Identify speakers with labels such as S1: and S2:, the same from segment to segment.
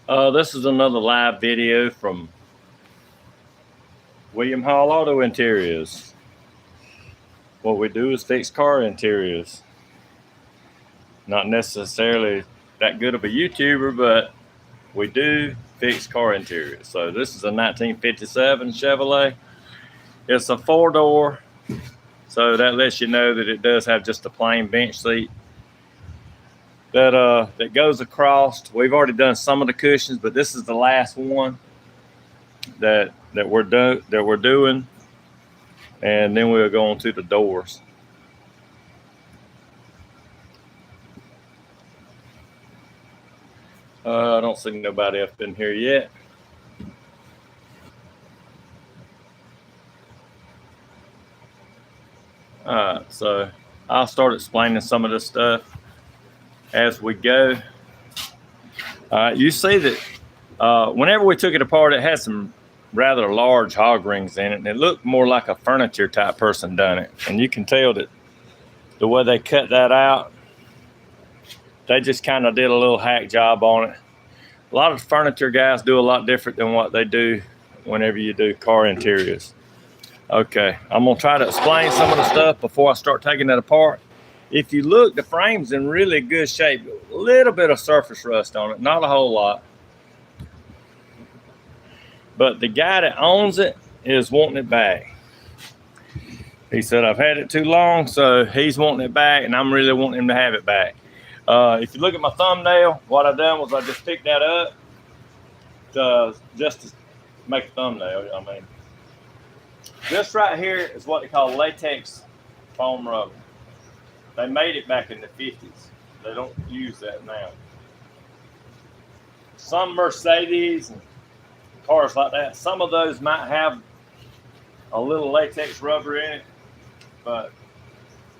S1: This is another live video from William Hall Auto Interiors. What we do is fix car interiors. Not necessarily that good of a YouTuber, but we do fix car interiors. So this is a 1957 Chevrolet. It's a 4-door, so that lets you know that it does have just a plain bench seat that goes across. We've already done some of the cushions, but this is the last one that we're doing, and then we'll go on to the doors. I don't see nobody up in here yet. All right, so I'll start explaining some of this stuff as we go. All right, you see that whenever we took it apart, it had some rather large hog rings in it, and it looked more like a furniture type person done it. And you can tell that the way they cut that out, they just kind of did a little hack job on it. A lot of furniture guys do a lot different than what they do whenever you do car interiors. Okay, I'm gonna try to explain some of the stuff before I start taking it apart. If you look, the frame's in really good shape. A little bit of surface rust on it, not a whole lot. But the guy that owns it is wanting it back. He said, I've had it too long, so he's wanting it back, and I'm really wanting him to have it back. If you look at my thumbnail, what I done was I just picked that up just to make a thumbnail. I mean, this right here is what they call latex foam rubber. They made it back in the 50s. They don't use that now. Some Mercedes and cars like that, some of those might have a little latex rubber in it, but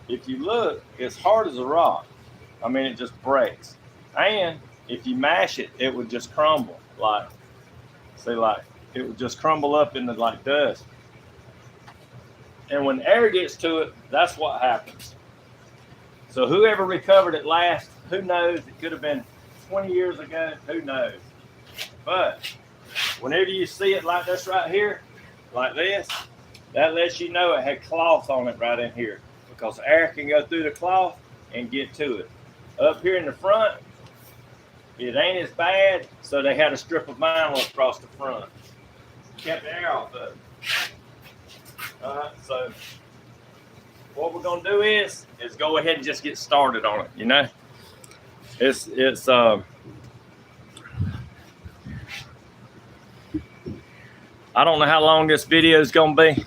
S1: if you look, it's hard as a rock. I mean, it just breaks. And if you mash it, it would just crumble. Like it would just crumble up into like dust. And when air gets to it, that's what happens. So whoever recovered it last, who knows? It could have been 20 years ago, who knows? But whenever you see it like this right here, like this, that lets you know it had cloth on it right in here, because air can go through the cloth and get to it. Up here in the front, it ain't as bad, so they had a strip of vinyl across the front. Kept the air off of it. So what we're gonna do is go ahead and just get started on it. You know, it's I don't know how long this video is gonna be.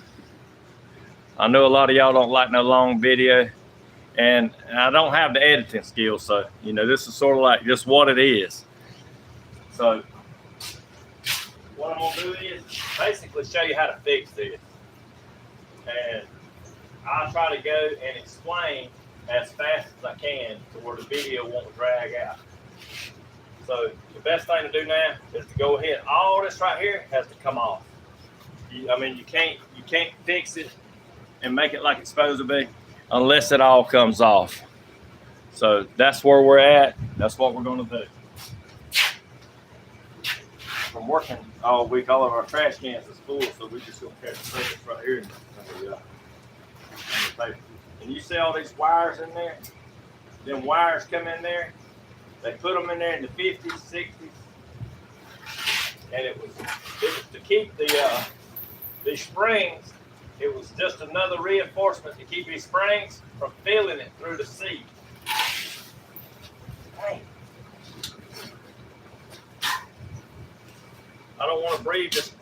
S1: I know a lot of y'all don't like no long video, and I don't have the editing skills, so you know, this is sort of like just what it is. So what I'm gonna do is basically show you how to fix this. And I'll try to go and explain as fast as I can to where the video won't drag out. So the best thing to do now is to go ahead. All this right here has to come off. I mean, you can't fix it and make it like it's supposed to be unless it all comes off. So that's where we're at. That's what we're going to do. From working all week, all of our trash cans is full, so we just gonna catch the surface right here. And you see all these wires in there? Them wires come in there. They put them in there in the 50s, 60s, and it was to keep these springs. It was just another reinforcement to keep these springs from filling it through the seat. Dang. I don't want to breathe this.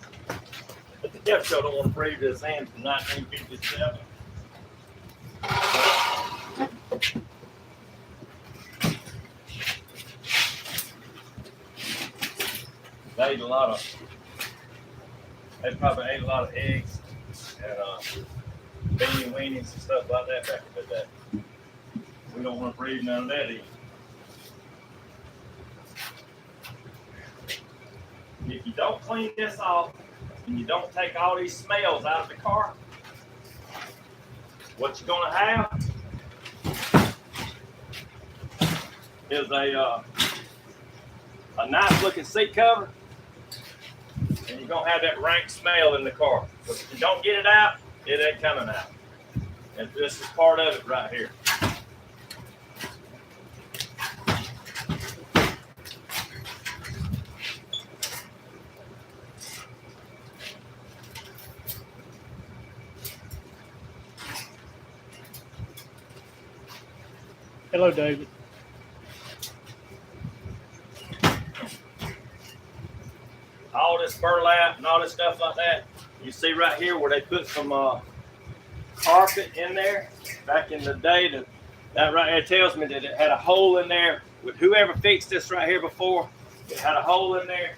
S1: But the Def Show don't want to breathe this in from 1957. They probably ate a lot of eggs and beanie weenies and stuff like that back in the day. We don't want to breathe none of that in. If you don't clean this off and you don't take all these smells out of the car, what you're going to have is a nice looking seat cover, and you're gonna have that rank smell in the car. But if you don't get it out, it ain't coming out. And this is part of it right here.
S2: Hello, David.
S1: All this burlap and all this stuff like that. You see right here where they put some carpet in there back in the day. That right there tells me that it had a hole in there. With whoever fixed this right here before, it had a hole in there,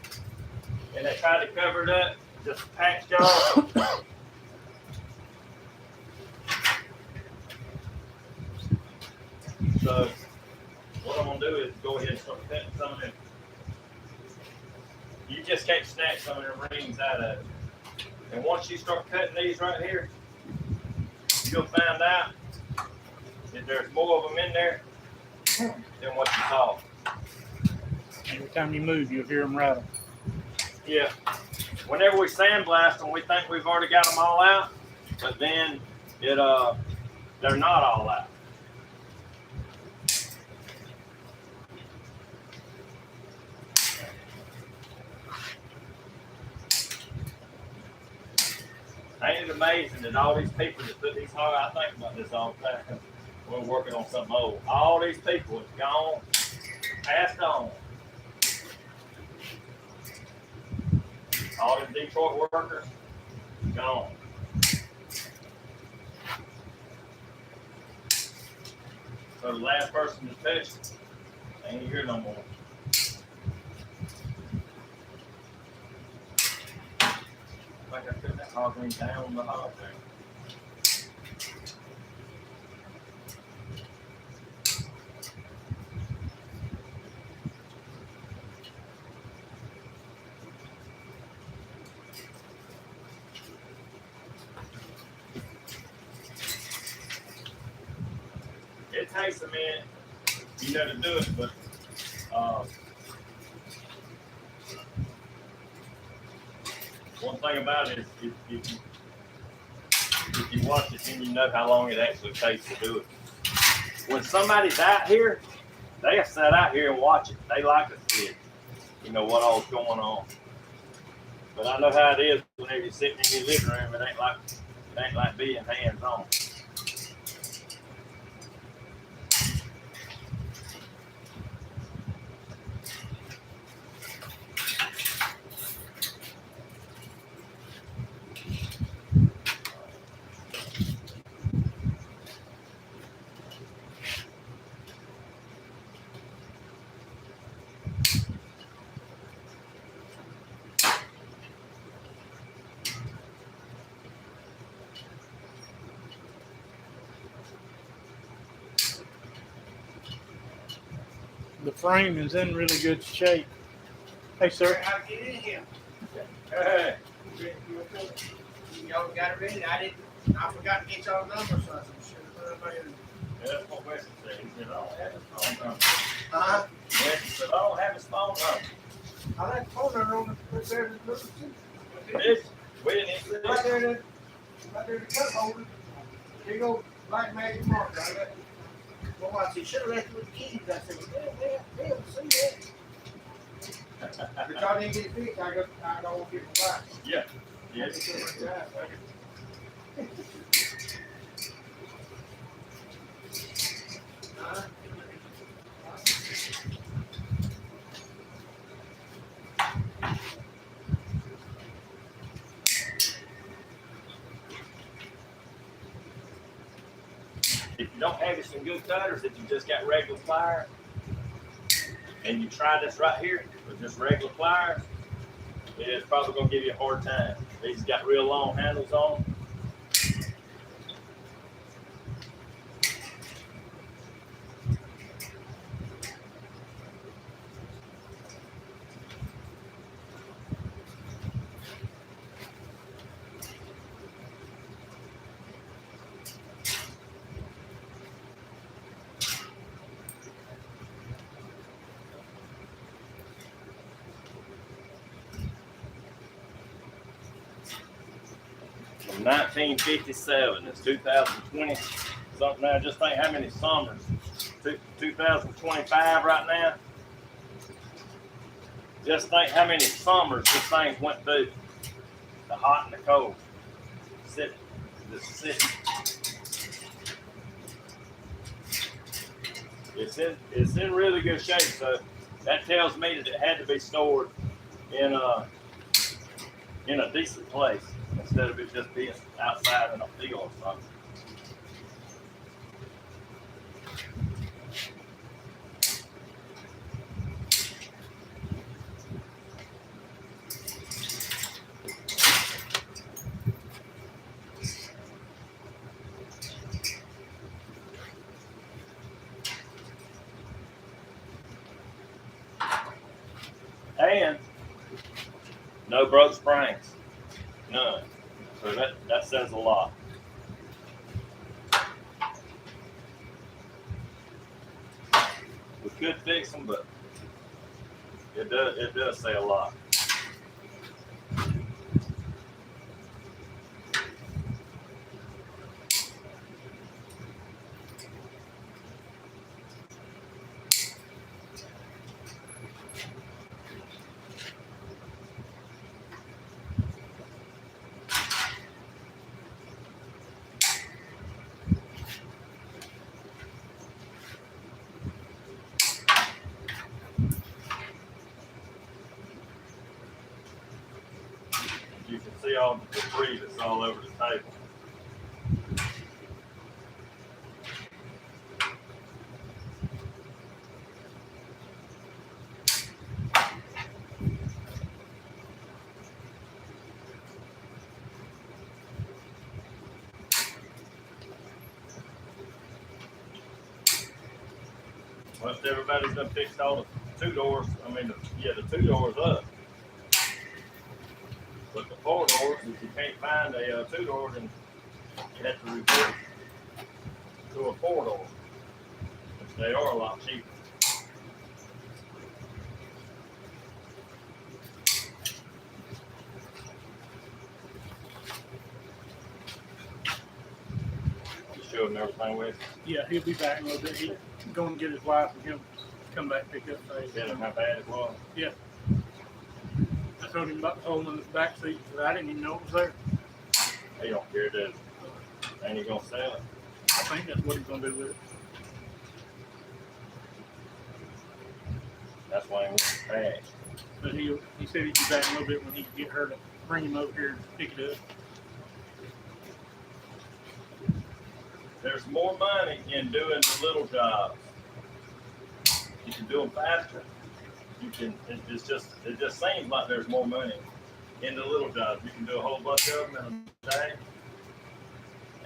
S1: and they tried to cover it up, just a patch job. So what I'm gonna do is go ahead and start cutting some of them. You just can't snatch some of them rings out of it. And once you start cutting these right here, you'll find out that there's more of them in there than what you thought.
S2: Every time you move, you'll hear them rattle.
S1: Yeah. Whenever we sandblast them, we think we've already got them all out, but then they're not all out. Ain't it amazing that all these people that put these hard, I think about this all the time. We're working on something old. All these people have gone, passed on. All the Detroit workers, gone. So the last person to touch it, ain't here no more. Like I put that hog ring down the hog there. It takes a minute, you know, to do it, but one thing about it is if you watch it, then you know how long it actually takes to do it. When somebody's out here, they sit out here and watch it. They like to see it, you know, what all's going on. But I know how it is whenever you're sitting in your living room. It ain't like being hands on.
S2: The frame is in really good shape. Hey, sir.
S3: How to get in here?
S1: Hey,
S3: Y'all got it ready? I forgot to get y'all numbers, so I should have put everybody in.
S1: yeah, that's what Wesley said. He said, I don't have his phone number.
S3: Uh-huh.
S1: Wesley said, I don't have his phone number.
S3: I like the phone number on the there in the blue too.
S1: This, we didn't even see
S3: Right
S1: this.
S3: there in the cup holder. There you go, black magic marker. I got it. Well, I said, should have left it with the keys. I said, well, they'll see that. But y'all didn't get it fixed. I don't want people back.
S1: Yeah. Yes. If you don't have you some good cutters, if you just got regular pliers, and you try this right here with just regular pliers, it's probably going to give you a hard time. These got real long handles on them. 1957. It's 2020 something now. Just think how many summers. 2025 right now. Just think how many summers this thing went through. The hot and the cold. Sit. Just sit. It's in really good shape, so that tells me that it had to be stored in a decent place instead of it just being outside in a field or something. And no broke springs, none. So that says a lot. We could fix them, but it does say a lot. You can see all the debris that's all over the table. Once everybody's done fixed all the two doors, the two doors up. But the four doors, if you can't find a two door, then you have to revert to a four door, which they are a lot cheaper. You showed them everything with?
S2: Yeah, he'll be back in a little bit. He's going to get his wife and he'll come back and pick up things.
S1: Tell them how bad it was.
S2: Yeah. I told him about the hole in the back seat, but I didn't even know it was there.
S1: He don't care, does he? Ain't he gonna sell it?
S2: I think that's what he's going to do with it.
S1: That's why he wants cash.
S2: But he said he'd be back in a little bit when he could get her to bring him over here and pick it up.
S1: There's more money in doing the little jobs. You can do them faster. You can. It just seems like there's more money in the little jobs. You can do a whole bunch of them in a day,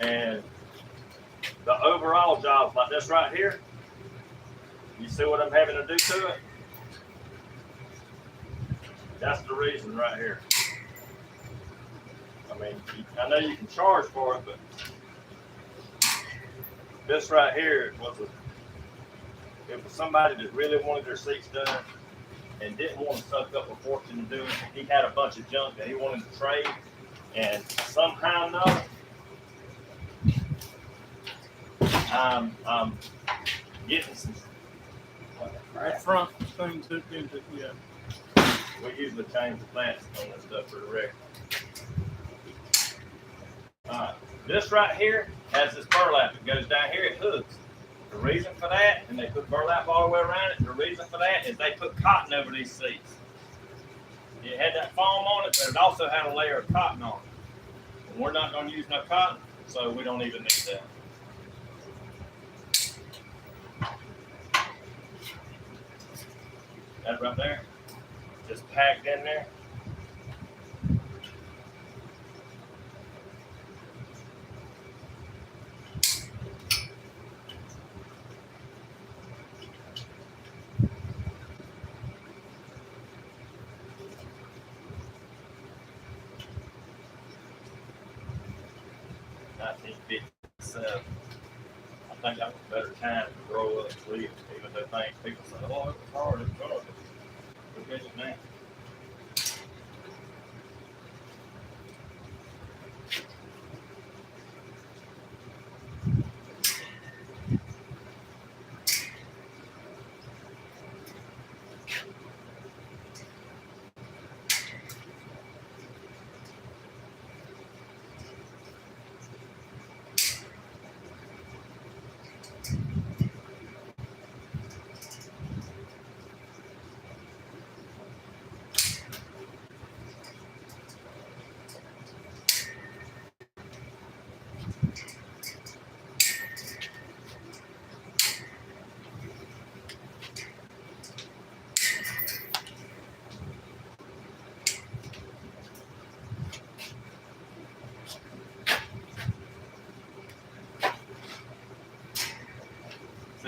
S1: and the overall jobs like this right here. You see what I'm having to do to it? That's the reason right here. I mean, I know you can charge for it, but this right here was somebody that really wanted their seats done and didn't want to suck up a fortune to do it. He had a bunch of junk that he wanted to trade, and somehow I'm getting some.
S2: That front thing's hooked into, yeah.
S1: We usually change the plastic on this stuff for the record. Alright, this right here has this burlap that goes down here, it hooks. The reason for that, and they put burlap all the way around it, the reason for that is they put cotton over these seats. It had that foam on it, but it also had a layer of cotton on it. And we're not going to use no cotton, so we don't even need that. That right there, just packed in there. I think that was a better time to grow up and live, even though people say, oh, it was hard, it was hard. Look at it now.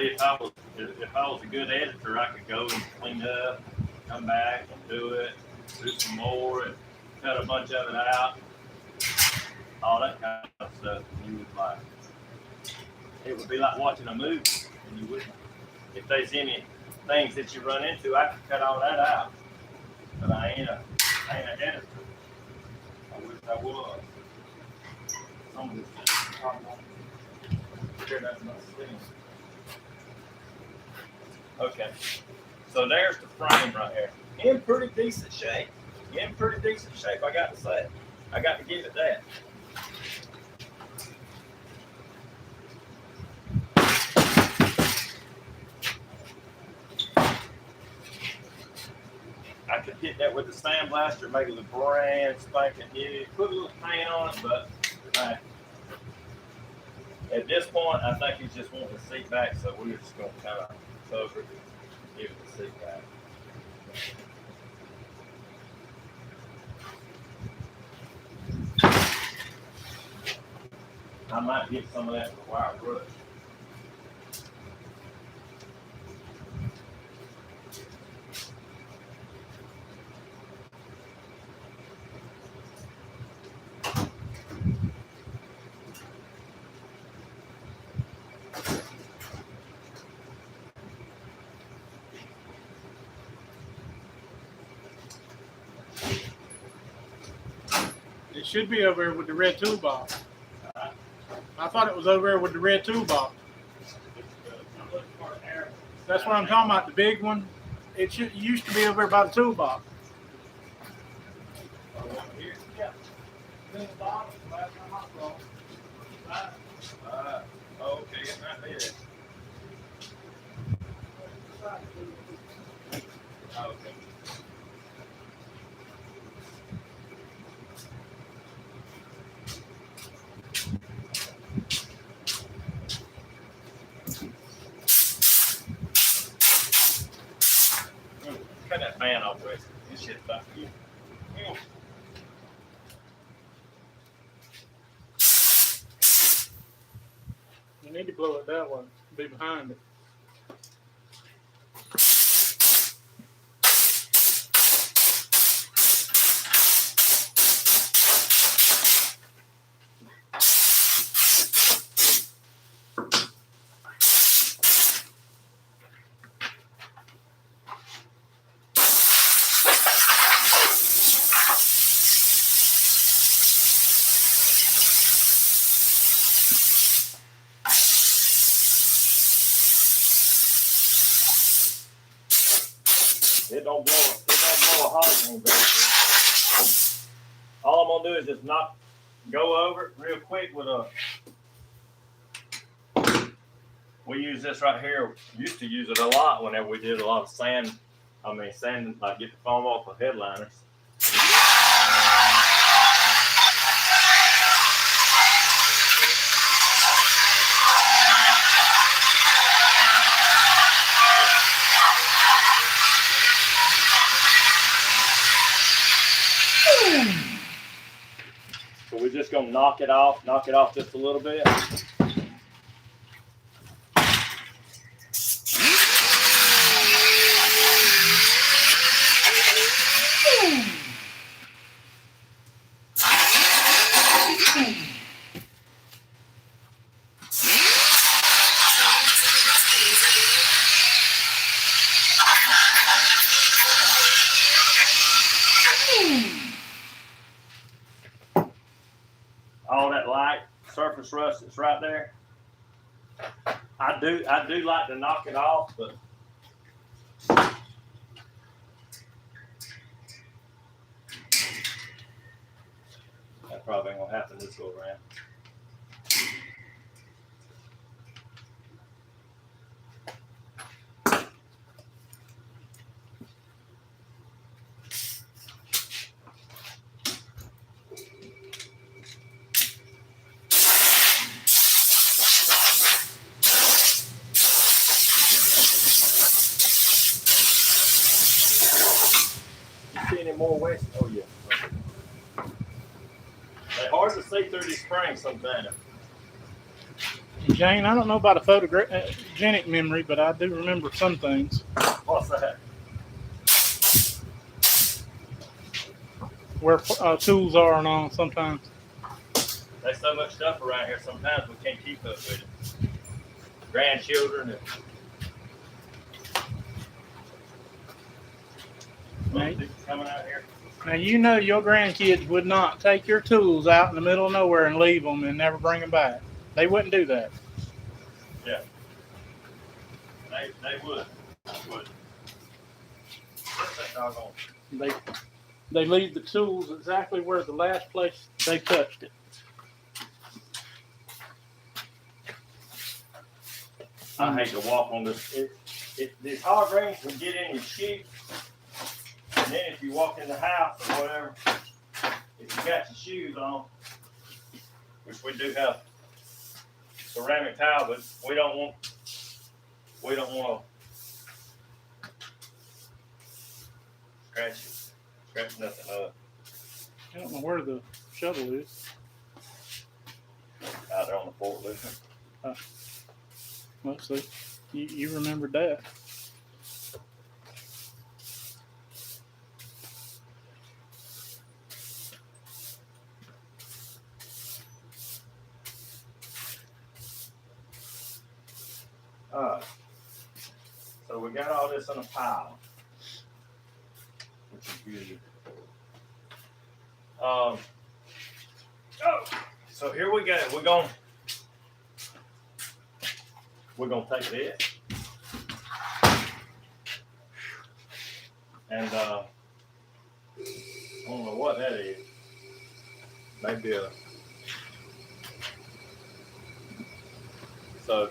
S1: see if I was a good editor, I could go and clean up, come back and do it, do some more, and cut a bunch of it out, all that kind of stuff. You would like, it would be like watching a movie, and you wouldn't. If there's any things that you run into, I could cut all that out, but I ain't an editor. I wish I was. Somebody's here, that's not sitting. Okay, so there's the frame right here. In pretty decent shape. I got to say. I got to give it that. I could hit that with the sandblaster, make it look brand spanking new, put a little paint on it, but at this point, I think he's just wanting the seat back, so we're just going to kind of cover it, give it the seat back. I might get some of that with a wire brush.
S2: It should be over here with the red toolbox. I thought it was over there with the red toolbox. That's what I'm talking about, the big one. It used to be over there by the toolbox.
S1: Yeah.
S2: In the bottom, last time I saw it.
S1: Okay, it might be it. Okay. Cut that fan off, Wes. This shit's about you.
S2: You need to blow it that way. Be behind it.
S1: It don't blow a hole in there. All I'm gonna do is just go over it real quick with a. We use this right here. Used to use it a lot whenever we did a lot of sand, like get the foam off of headliners. So we're just gonna knock it off just a little bit. All that light surface rust that's right there. I do like to knock it off, but that probably ain't gonna happen this go around. See any more west? Oh yeah. They're hard to see through these springs sometimes.
S2: Jane, I don't know about a photogenic memory, but I do remember some things.
S1: What's that?
S2: Where tools are and all sometimes.
S1: There's so much stuff around here. Sometimes we can't keep up with it. Grandchildren and
S2: Right.
S1: people coming out here.
S2: Now you know your grandkids would not take your tools out in the middle of nowhere and leave them and never bring them back. They wouldn't do that.
S1: They would. What's that doggone?
S2: They leave the tools exactly where the last place they touched it.
S1: I hate to walk on this. These hard greens can get in your shoe. And then if you walk in the house or whatever, if you got your shoes on, which we do have ceramic tile, but we don't want to scratch nothing up
S2: I don't know where the shovel is.
S1: out there on the forklift.
S2: Let's see. You remembered that.
S1: So we got all this in a pile, which is good. So here we go. We're gonna take this, and I don't know what that is. Maybe so.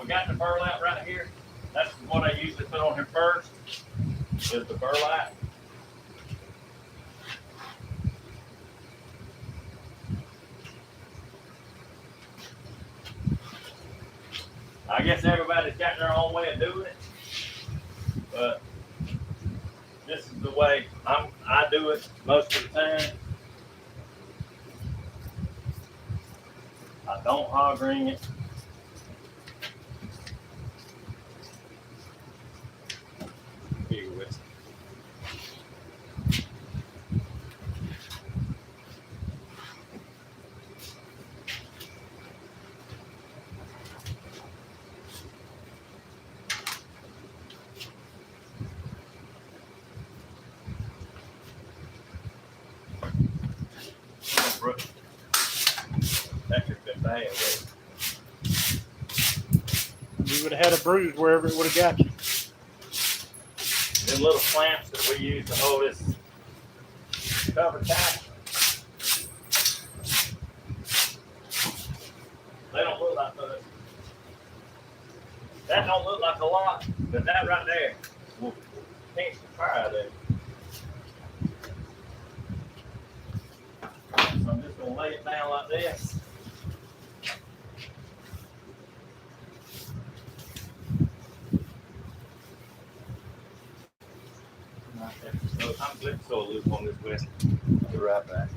S1: We got the burlap right here. That's what I usually put on here first, is the burlap. I guess everybody's got their own way of doing it, but this is the way I do it most of the time. I don't hog ring it. That could have been bad.
S2: You would have had a bruise wherever it would have got you.
S1: The little clamps that we use to hold this cover tight, they don't look like much. That don't look like a lot, but that right there will pinch the fire there. So I'm just gonna lay it down like this. So I'm going to throw a loop on this west. I'll be right back.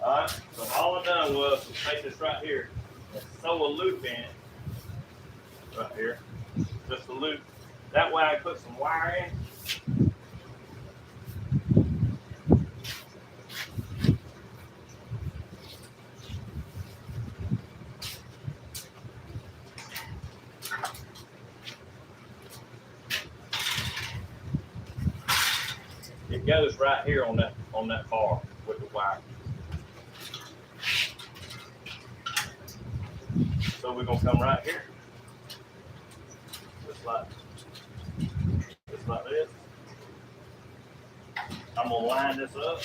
S1: Alright, so all I done was take this right here and sew a loop in it. Right here. Just a loop. That way I put some wire in. It goes right here on that bar with the wire. So we're gonna come right here just like this. I'm gonna line this up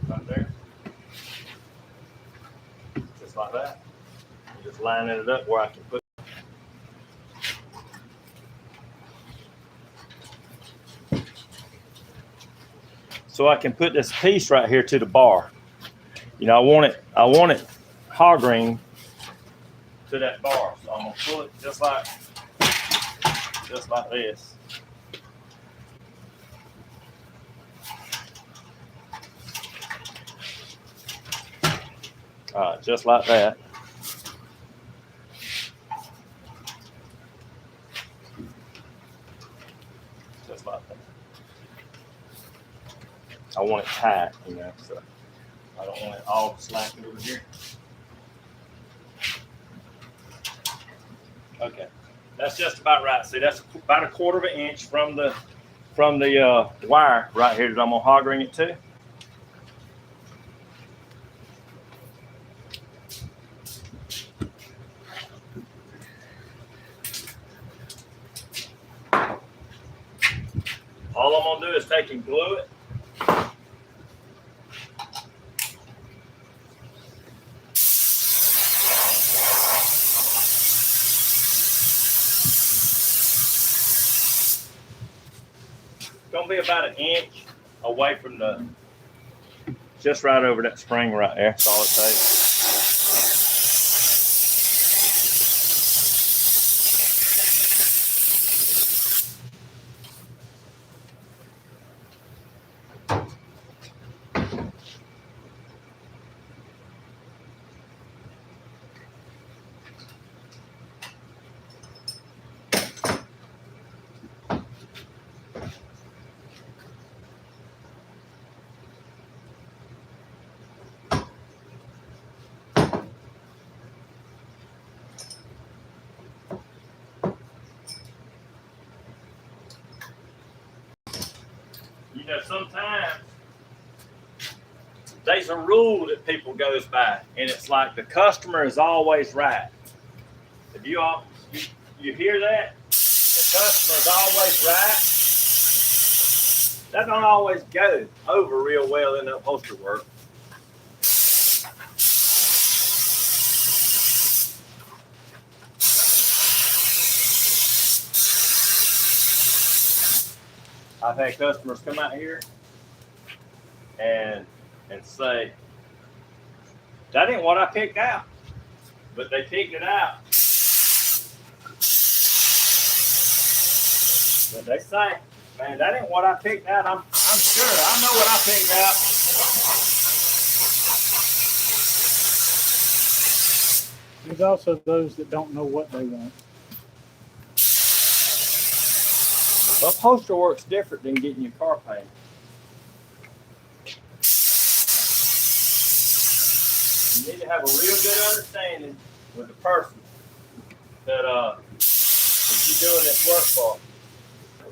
S1: right there, just like that. Just lining it up where I can put. So I can put this piece right here to the bar. You know, I want it hog ring to that bar. So I'm gonna pull it just like this. All right, just like that. Just like that. I want it tight, you know, so I don't want it all slacking over here. Okay, that's just about right. See, that's about a quarter of an inch from the wire right here that I'm gonna hog ring it to. All I'm gonna do is take and glue it. Gonna be about an inch away from just right over that spring right there. That's all it takes. You know, sometimes there's a rule that people goes by, and it's like the customer is always right. If you hear that, the customer is always right. That don't always go over real well in the upholstery work. I've had customers come out here and say, that ain't what I picked out. But they picked it out. But they say, man, that ain't what I picked out. I'm sure. I know what I picked out.
S2: There's also those that don't know what they want.
S1: Upholstery work's different than getting your car painted. You need to have a real good understanding with the person that you're doing this work for.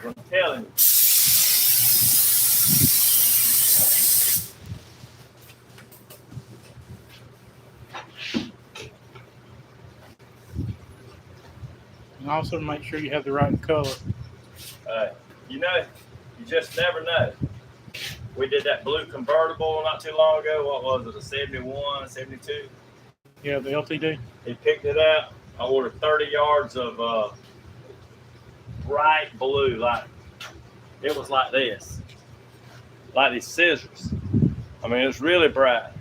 S1: I'm telling you.
S2: And also make sure you have the right color.
S1: You know, you just never know. We did that blue convertible not too long ago. What was it, a 71, 72?
S2: Yeah, the LTD.
S1: He picked it out. I ordered 30 yards of bright blue, like it was like this, like these scissors. I mean, it was really bright.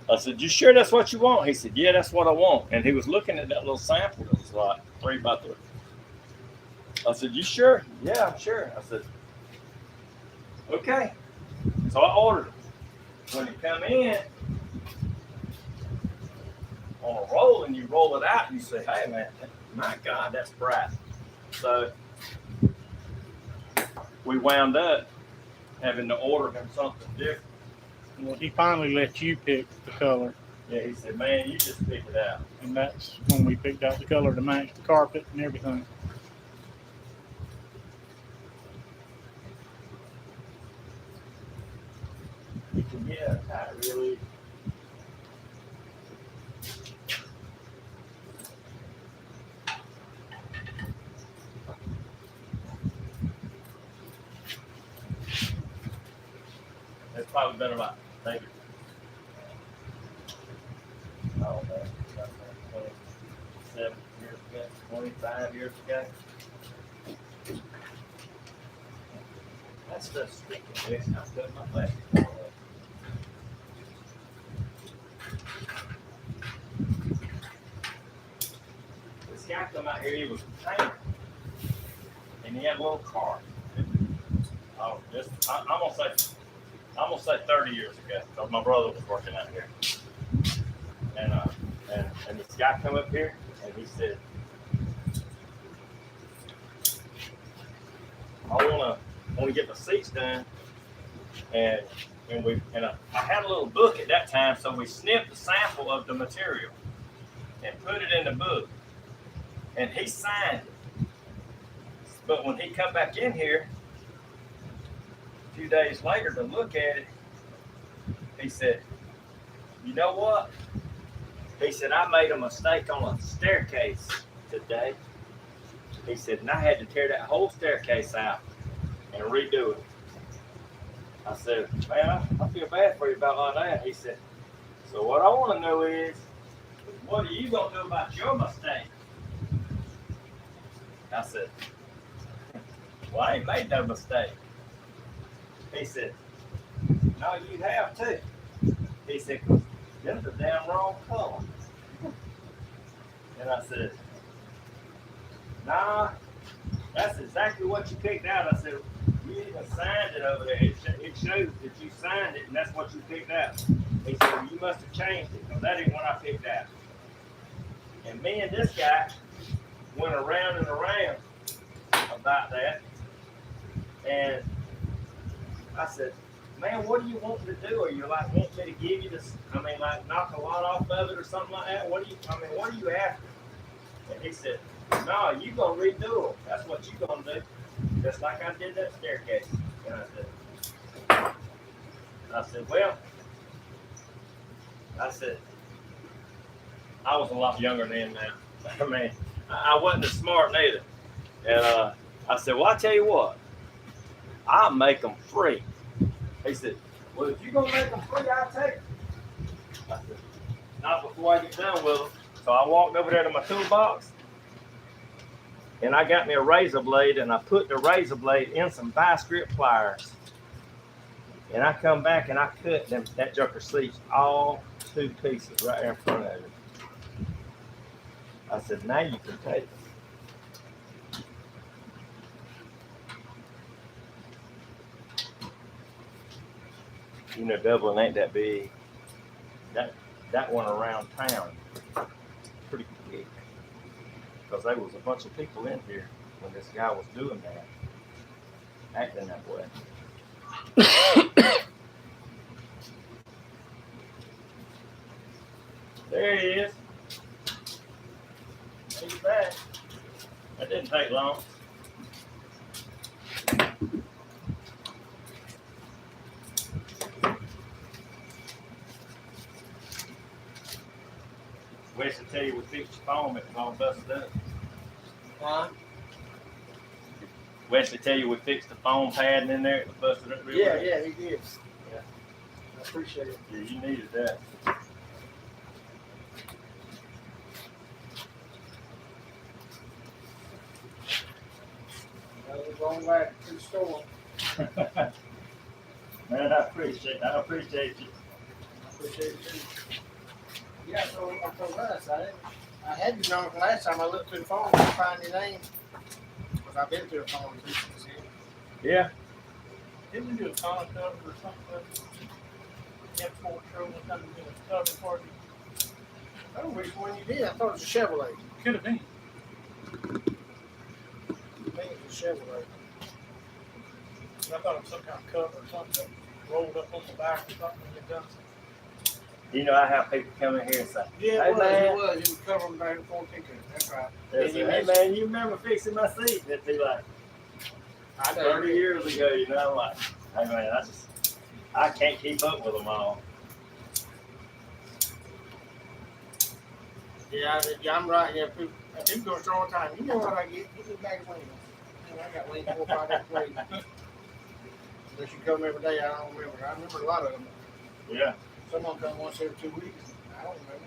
S1: I said, "You sure that's what you want?" He said, "Yeah, that's what I want." And he was looking at that little sample that was like 3x3. I said, "You sure?" "Yeah, I'm sure." I said, "Okay." So I ordered it. When you come in on a roll and you roll it out, and you say, "Hey, man, my God, that's bright." So we wound up having to order him something different.
S2: Well, he finally let you pick the color.
S1: Yeah, he said, "Man, you just pick it out."
S2: And that's when we picked out the color to match the carpet and everything.
S1: Yeah, I really. probably been about maybe, oh man, 27 years ago, 25 years ago. That stuff's sticking. It's not putting my plastic on it. This guy come out here, he was a painter. And he had a little car. Oh, this, I'm gonna say 30 years ago, because my brother was working out here. And this guy come up here and he said, I wanna get my seats done. And I had a little book at that time, so we snipped a sample of the material and put it in the book. And he signed it. But when he come back in here a few days later to look at it, he said, you know what? He said, I made a mistake on a staircase today. He said, and I had to tear that whole staircase out and redo it. I said, man, I feel bad for you about all that. He said, so what I want to know is, what are you going to do about your mistake? I said, well, I ain't made no mistake. He said, no, you have too. He said, because that's the damn wrong color. And I said, nah, that's exactly what you picked out. I said, you even signed it over there. It shows that you signed it, and that's what you picked out. He said, well, you must have changed it, because that ain't what I picked out. And me and this guy went around and around about that. And I said, man, what do you want me to do? Are you like want me to give you this? I mean, like knock a lot off of it or something like that? What are you after? And he said, no, you gonna redo them. That's what you gonna do. Just like I did that staircase. And I said, well, I was a lot younger then now. I mean, I wasn't as smart neither. And I said, well, I tell you what, I'll make them free. He said, well, if you're going to make them free, I'll take them. I said, not before I get done with them. So I walked over there to my toolbox, and I got me a razor blade, and I put the razor blade in some vice grip pliers. And I come back, and I cut that joker seats all two pieces right there in front of it. I said, now you can take them. You know, Dublin ain't that big. That one around town, pretty big. Because there was a bunch of people in here when this guy was doing that, acting that way. There he is. He's back. That didn't take long. Wes will tell you we fixed your foam, it was all busted up.
S3: Huh?
S1: Wes will tell you we fixed the foam padding in there, it was busted up real bad.
S3: Yeah, he did.
S1: Yeah.
S3: I appreciate it.
S1: Yeah, you needed that.
S3: I was going back to the store.
S1: Man, I appreciate you.
S3: I appreciate it too. Yeah, so I told us, I had your number last time I looked through the phone to find your name. Because I've been through the phone since
S1: Yeah.
S2: Didn't we do a contact or something? Import show or something, a cover party?
S3: I don't know which one you did. I thought it was a Chevrolet.
S2: Could have been.
S3: I think it was a Chevrolet.
S2: I thought it was some kind of cover or something that rolled up on the back or something and it done something.
S1: You know, I have people come in here and say,
S3: Yeah,
S1: hey,
S3: it was.
S1: man.
S3: It was. It was covering back and forth. That's right.
S1: They say, hey man, you remember fixing my seat? It'd be like, 30 years ago, you know, I'm like, hey man, I can't keep up with them all.
S3: Yeah, I'm right. Yeah, people go all the time. You know what I get? Give me back wings. I got wings 4 or 5 days later. Unless you come every day, I don't remember. I remember a lot of them.
S1: Yeah.
S3: Some of them come once every 2 weeks. I don't remember.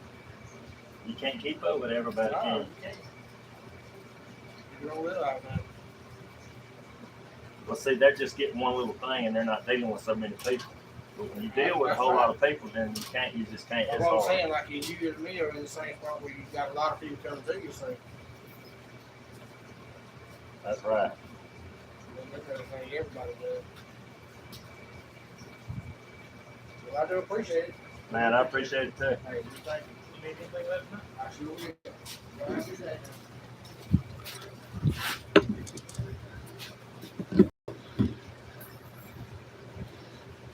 S1: You can't keep up with everybody,
S3: No,
S1: can
S3: you
S1: you?
S3: can't. You don't realize that.
S1: Well, see, they're just getting one little thing, and they're not dealing with so many people. But when you deal with a
S3: That's
S1: whole
S3: right.
S1: lot of people, then you just can't.
S3: That's
S1: It's
S3: what I'm
S1: hard.
S3: saying. Like you and me are in the same spot where you got a lot of people coming to you. So
S1: That's right.
S3: that's everything everybody does. Well, I do appreciate it.
S1: Man, I appreciate it too.
S3: Hey, you thank you. You need anything left? I sure will. Well, I do that.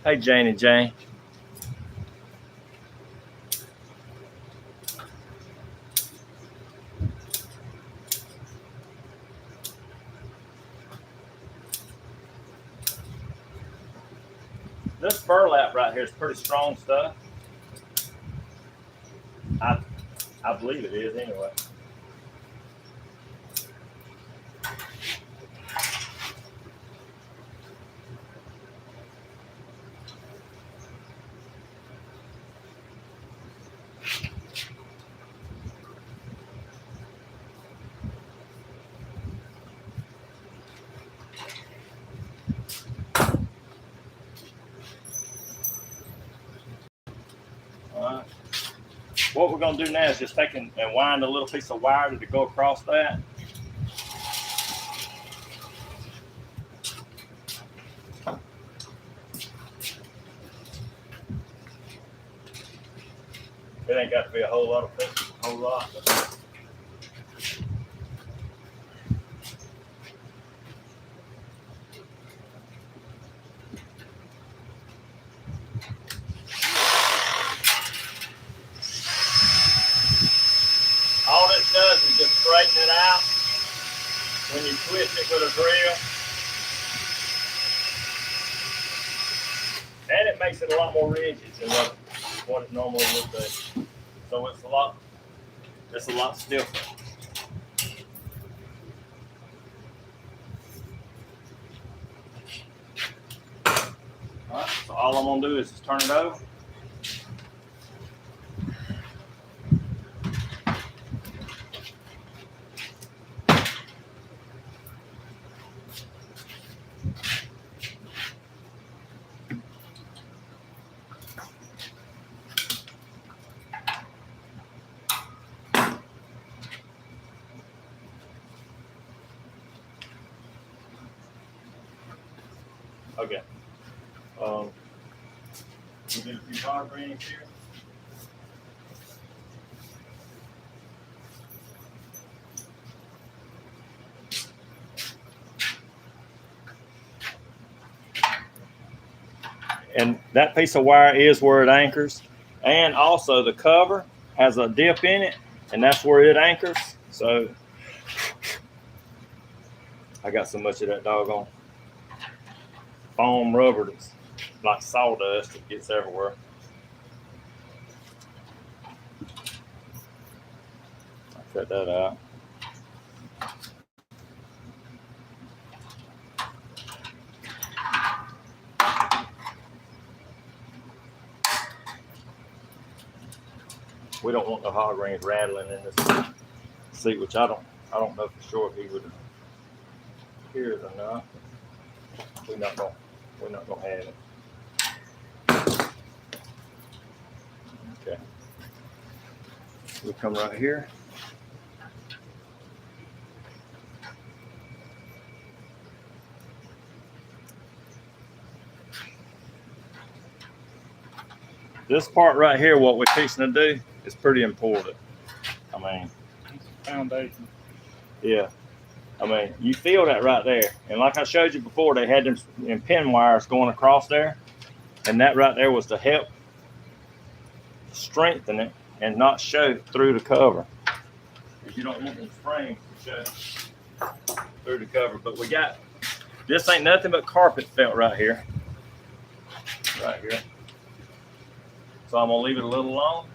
S1: Hey, Janie Jane. This burlap right here is pretty strong stuff. I believe it is anyway. Alright. What we're gonna do now is just take and wind a little piece of wire to go across that. It ain't got to be a whole lot of pieces, a whole lot. All this does is just straighten it out when you twist it with a drill. And it makes it a lot more rigid than what it normally would be. So it's a lot stiffer. Alright, so all I'm gonna do is just turn it over. Okay. We did a few hard greens here. And that piece of wire is where it anchors. And also the cover has a dip in it, and that's where it anchors. So I got so much of that doggone foam rubber that's like sawdust, it gets everywhere. I'll cut that out. We don't want the hog rings rattling in this seat, which I don't know for sure if he would hear it or not. We're not gonna have it. Okay. We'll come right here. This part right here, what we're fixing to do, is pretty important. I mean,
S2: Foundation.
S1: yeah. I mean, you feel that right there. And like I showed you before, they had them pin wires going across there. And that right there was to help strengthen it and not show through the cover. Because you don't want them springs to show through the cover. But we got, this ain't nothing but carpet felt right here. Right here. So I'm gonna leave it a little long.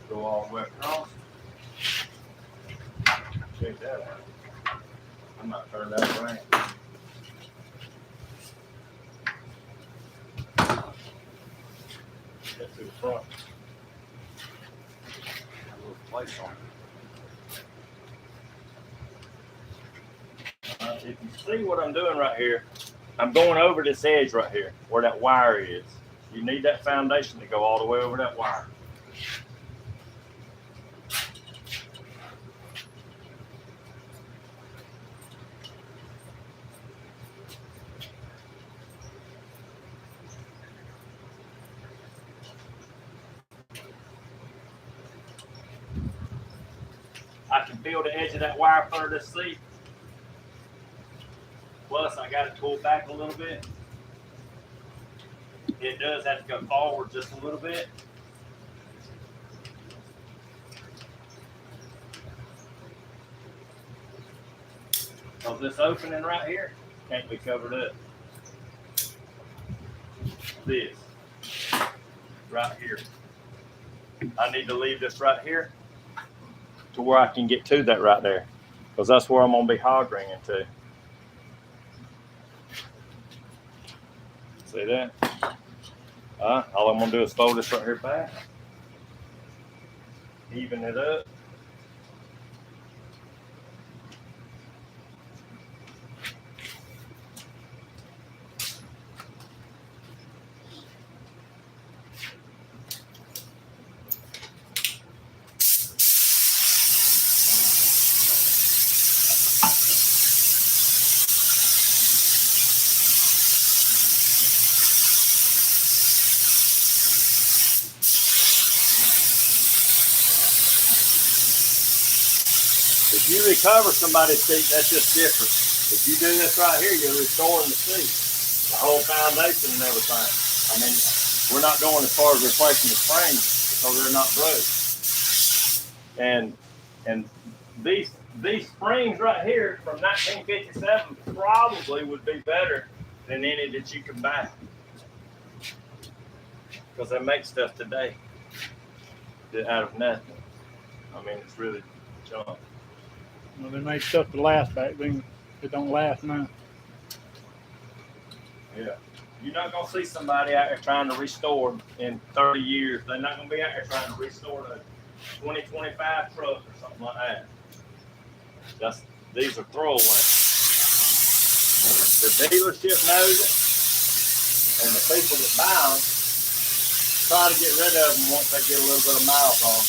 S1: Go all the way across. Check Turn that around. Get to the front. Got a little place on it. If you see what I'm doing right here, I'm going over this edge right here where that wire is. You need that foundation to go all the way over that wire. I can feel the edge of that wire up under this seat. Plus, I got it pulled back a little bit. It does have to go forward just a little bit. So this opening right here can't be covered up. This right here. I need to leave this right here to where I can get to that right there, because that's where I'm going to be hog ringing to. See that? All I'm going to do is fold this right here back, even it up. If you recover somebody's seat, that's just different. If you do this right here, you're restoring the seat, the whole foundation and everything. I mean, we're not going as far as replacing the springs because they're not broke. And these springs right here from 1957 probably would be better than any that you can buy, because they make stuff today out of nothing. I mean, it's really junk.
S2: Well, they made stuff to last back then. It don't last now.
S1: Yeah. You're not going to see somebody out there trying to restore in 30 years. They're not going to be out there trying to restore a 2025 truck or something like that. These are throwaways. The dealership knows it, and the people that buy them try to get rid of them once they get a little bit of miles on them.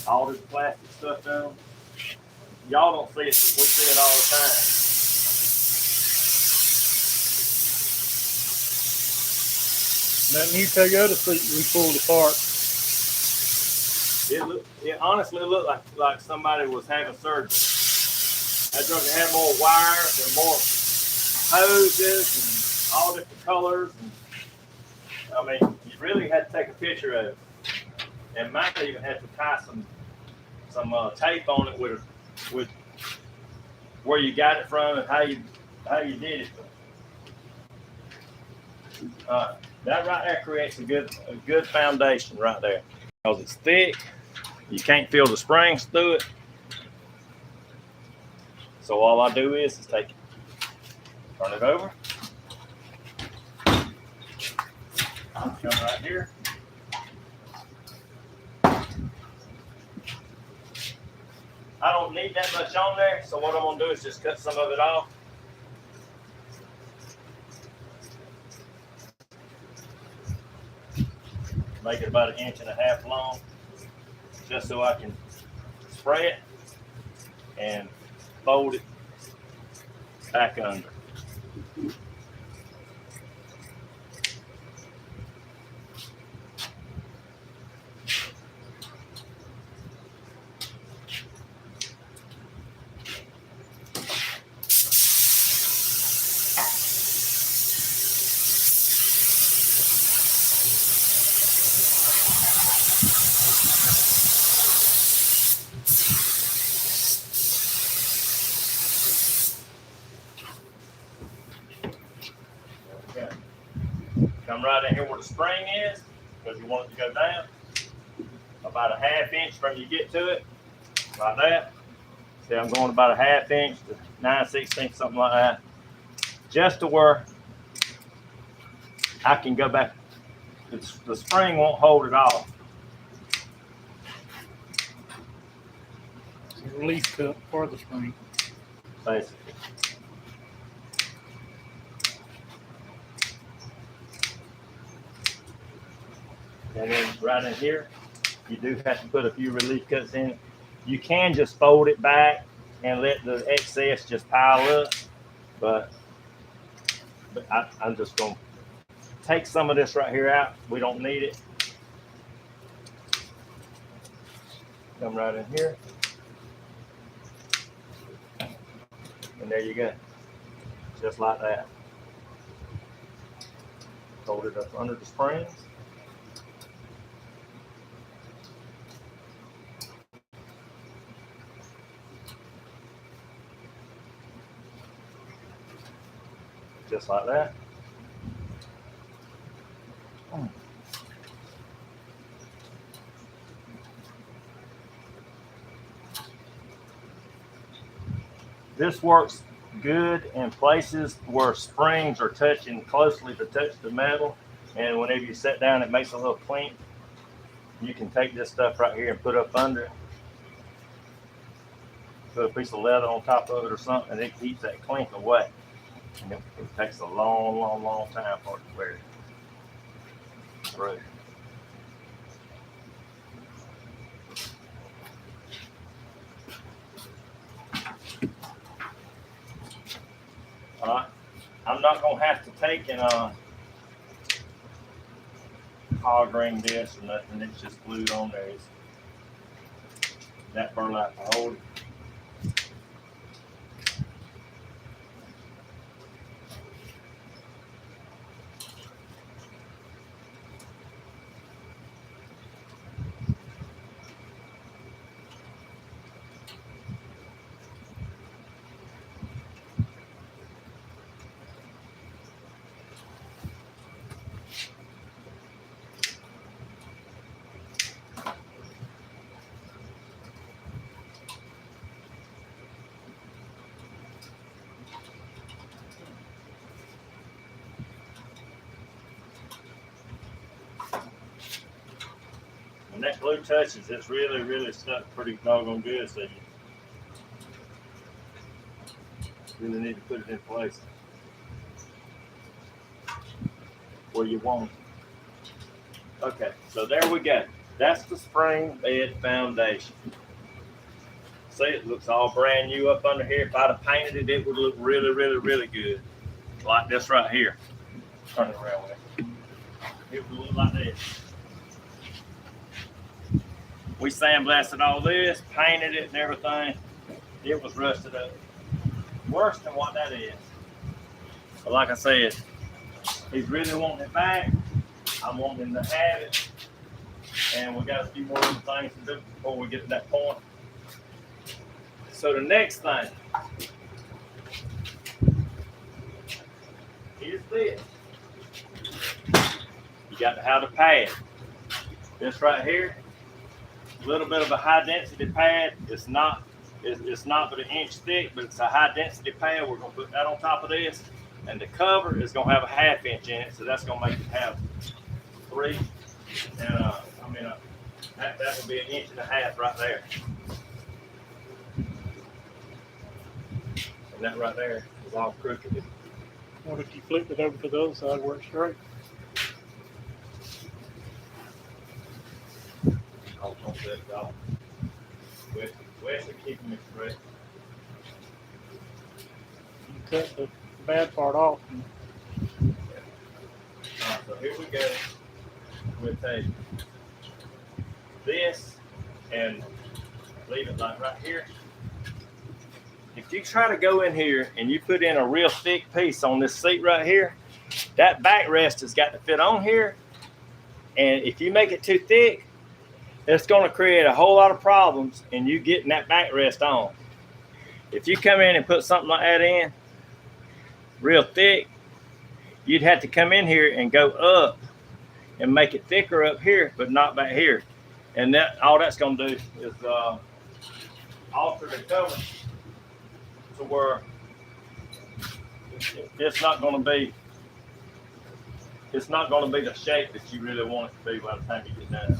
S1: All this plastic stuff down. Y'all don't see it, but we see it all the time.
S2: That new Toyota seat we pulled apart.
S1: It honestly looked like somebody was having surgery. That truck had more wires and more hoses and all different colors. And, I mean, you really had to take a picture of it. And Mike even had to tie some tape on it with where you got it from and how you did it. That right there creates a good foundation right there, because it's thick. You can't feel the springs through it. So all I do is take it, turn it over, come right here. I don't need that much on there, so what I'm going to do is just cut some of it off. Make it about 1.5 inches long, just so I can spray it and fold it back under. Come right in here where the spring is, because you want it to go down. About 1/2 inch from you get to it, like that. See, I'm going about a 1/2 inch to 9/16, something like that, just to where I can go back. The spring won't hold it off.
S2: It's a release cup for the spring.
S1: Basically. And then right in here, you do have to put a few relief cuts in it. You can just fold it back and let the excess just pile up, but I'm just going to take some of this right here out. We don't need it. Come right in here. And there you go. Just like that. Hold it up under the springs. Just like that. This works good in places where springs are touching closely to touch the metal, and whenever you sit down it makes a little clink. You can take this stuff right here and put up under it. Put a piece of leather on top of it or something, and it keeps that clink away. And it takes a long time for it to wear through. All right, I'm not gonna have to take and hog ring this or nothing. It's just glued on there. It's that burlap to hold it. When that glue touches, it's really stuck pretty doggone good, so you really need to put it in place where you want it. Okay, so there we go. That's the spring bed foundation. See, it looks all brand new up under here. If I'd have painted it, it would look really good. Like this right here. Turn it around with it. It would look like this. We sandblasted all this, painted it and everything. It was rusted up. Worse than what that is. But like I said, he's really wanting it back. I'm wanting him to have it. And we got a few more things to do before we get to that point. So the next thing is this. You got to have the pad. This right here, a little bit of a high density pad. It's not but an inch thick, but it's a high density pad. We're gonna put that on top of this, and the cover is gonna have a 1/2 inch in it, so that's gonna make it have 3. And that would be 1.5 inches right there. And that right there is all crooked.
S2: What if you flipped it over to the other side where it's straight?
S1: I'll flip it off. Where's it keeping it straight?
S2: You cut the bad part off.
S1: All right, so here we go. We'll take this and leave it like right here. If you try to go in here and you put in a real thick piece on this seat right here, that backrest has got to fit on here. And if you make it too thick, it's going to create a whole lot of problems in you getting that backrest on. If you come in and put something like that in real thick, you'd have to come in here and go up and make it thicker up here, but not back here. And that all that's going to do is alter the cover to where it's not going to be the shape that you really want it to be by the time you get done.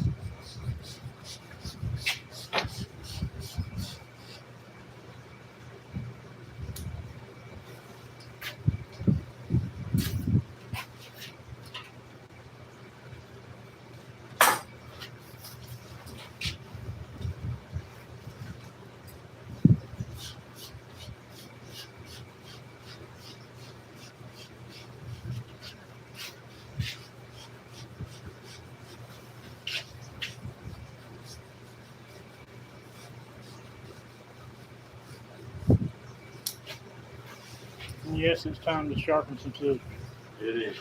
S2: Yes, it's time to sharpen some scissors.
S1: It is.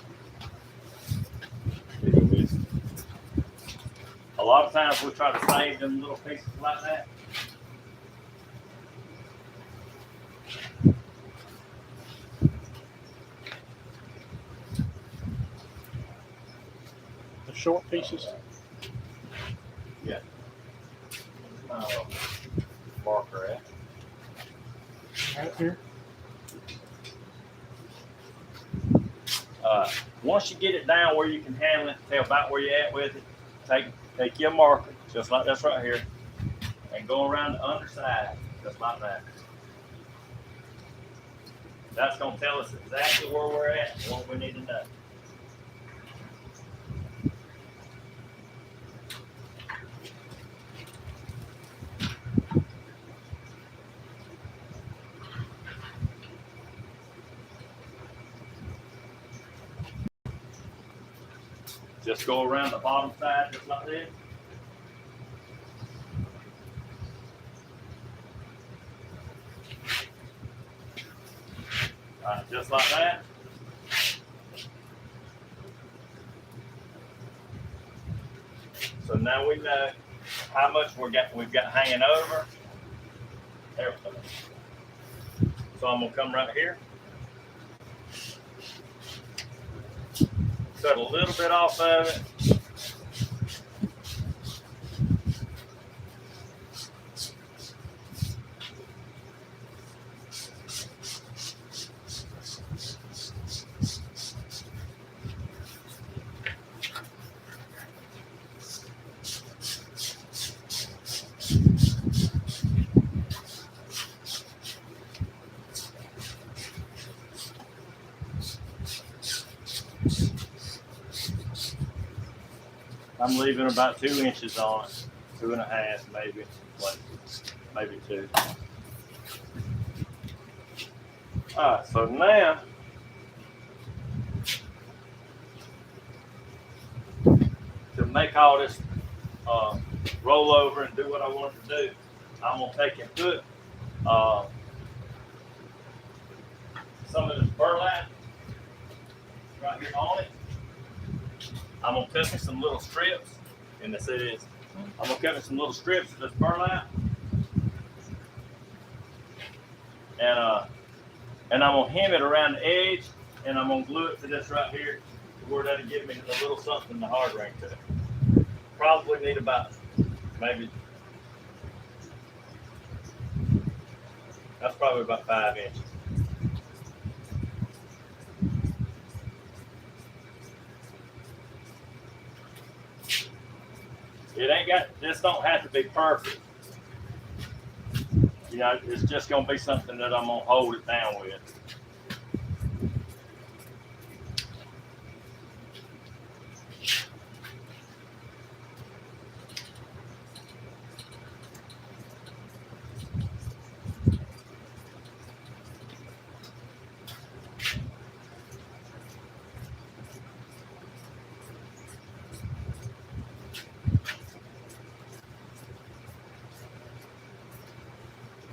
S1: It is. A lot of times we try to save them little pieces like that.
S2: The short pieces.
S1: Yeah. Marker at.
S2: Right here.
S1: Once you get it down where you can handle it, tell about where you're at with it, take your marker, just like that's right here, and go around the underside, just like that. That's going to tell us exactly where we're at and what we need to know. Just go around the bottom side just like this. Just like that. So now we know how much we've got hanging over. There we go. So I'm gonna come right here. Cut a little bit off of it. I'm leaving about 2 inches on it, 2.5 maybe, maybe 2. All right, so now to make all this roll over and do what I want it to do, I'm gonna take and put some of this burlap right here on it. I'm gonna cut me some little strips, and this it is. I'm gonna cut me some little strips of this burlap, and I'm gonna hem it around the edge, and I'm gonna glue it to this right here, where that'll give me a little something to hard ring to it. Probably need about maybe that's probably about 5 inches. It ain't got, this don't have to be perfect. You know, it's just gonna be something that I'm gonna hold it down with.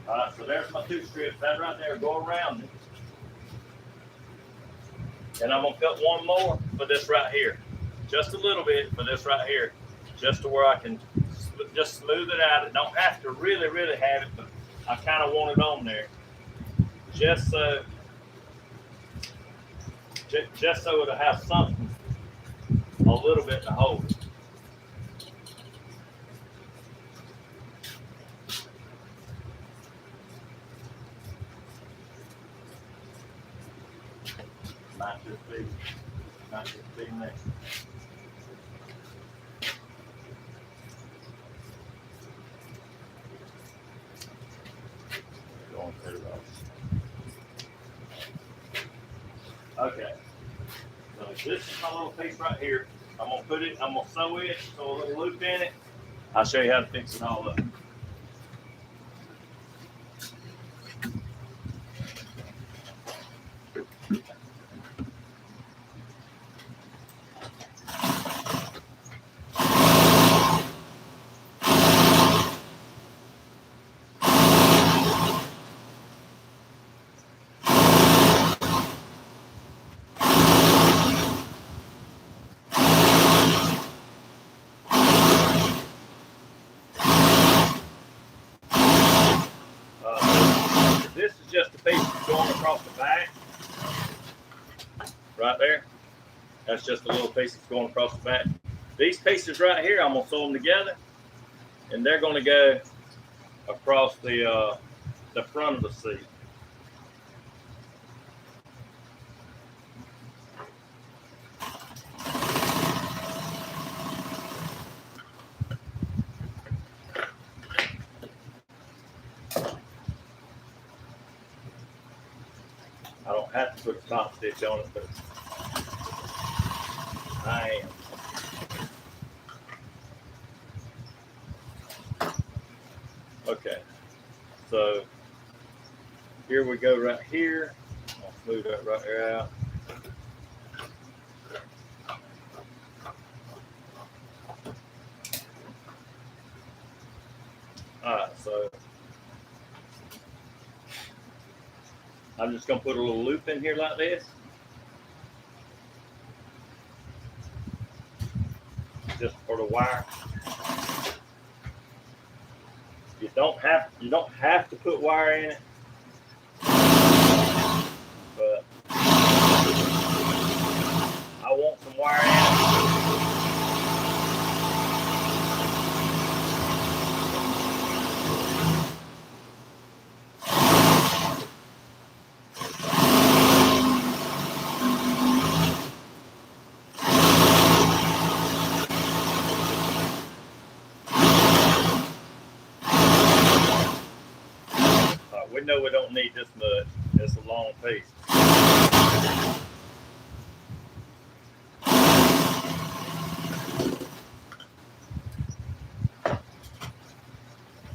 S1: All right, so there's my 2 strips. That right there, go around it. And I'm gonna cut one more for this right here. Just a little bit for this right here. Just to where I can just smooth it out. It don't have to really, really have it, but I kind of want it on there. Just so it'll have something, a little bit to hold it. Might just be me. Going through those. Okay. So this is my little piece right here. I'm gonna sew it, sew a little loop in it. I'll show you how to fix it all up. This is just a piece that's going across the back. Right there. That's just a little piece that's going across the back. These pieces right here, I'm gonna sew them together, and they're gonna go across the front of the seat. I don't have to put a top stitch on it, but I am. Okay, so here we go right here. I'll smooth that right here out. Alright, so I'm just going to put a little loop in here like this. Just for the wire. You don't have to put wire in it. But I want some wire in it. We know we don't need this much. It's a long piece.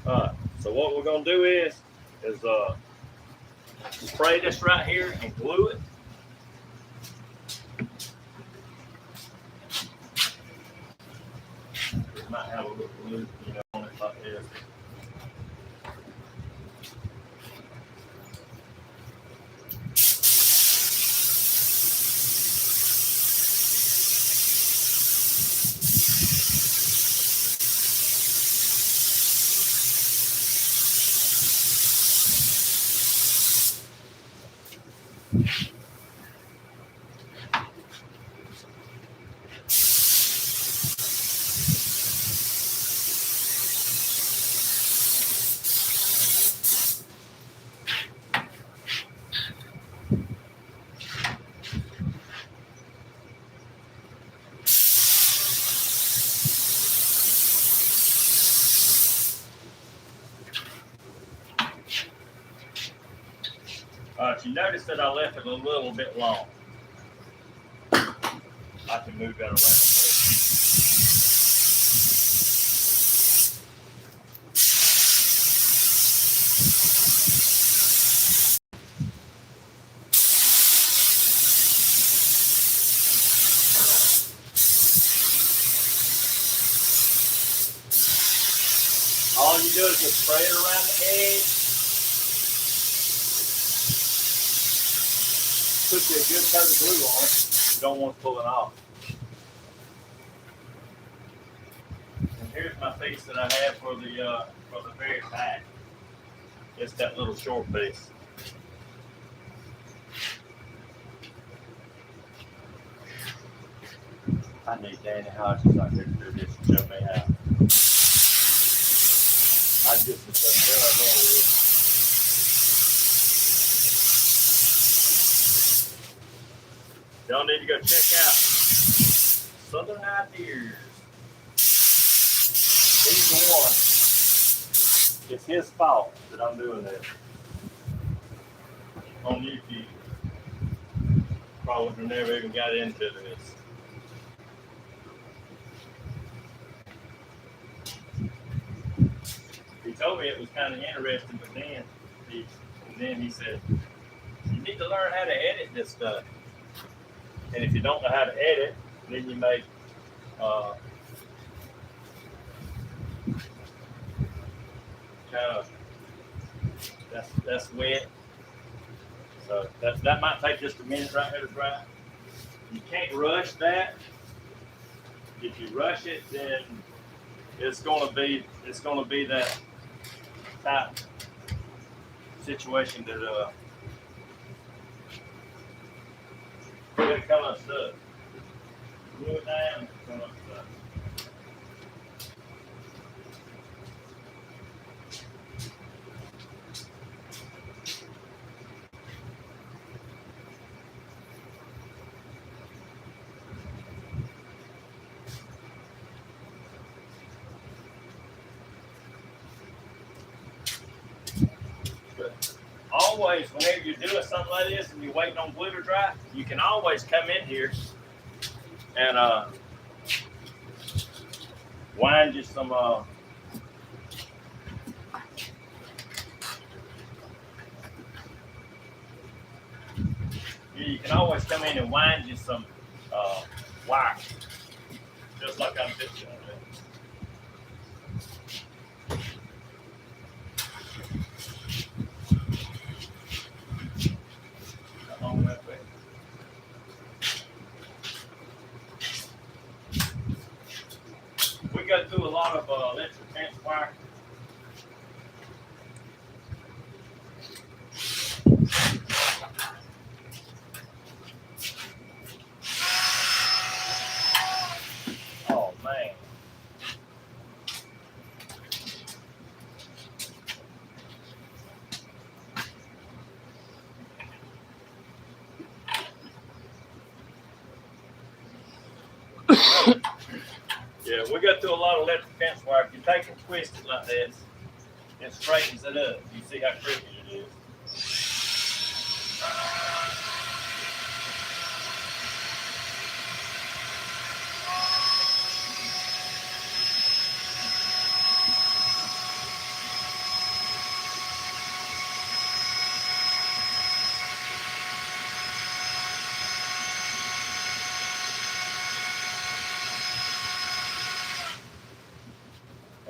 S1: Alright, so what we're gonna do is spray this right here and glue it. It might have a little glue, on it like this. You notice that I left it a little bit long. I can move that around. All you do is just spray it around the edge. Put you a good coat of glue on it. You don't want to pull it off. And here's my piece that I have for the very back. It's that little short piece. I need Danny Hodges out there to do this and show me how. I just put that there. Y'all need to go check out Southern Ideas. He's the one. It's his fault that I'm doing this on YouTube. Probably would have never even got into this. He told me it was kind of interesting, but then he said, you need to learn how to edit this stuff. And if you don't know how to edit, then you make kind of that's wet. So that might take just a minute right here to dry. You can't rush that. If you rush it, then it's gonna be that type situation that it'll come unstuck. Glue it down, come unstuck. Always, whenever you're doing something like this and you're waiting on glue to dry, you can always come in here and wind you some you can always come in and wind you some wire, just like I'm fixing to do. We go through a lot of electric fence wire. Oh man. Yeah, we go through a lot of electric fence wire. If you take and twist it like this, it straightens it up. You see how crooked it is.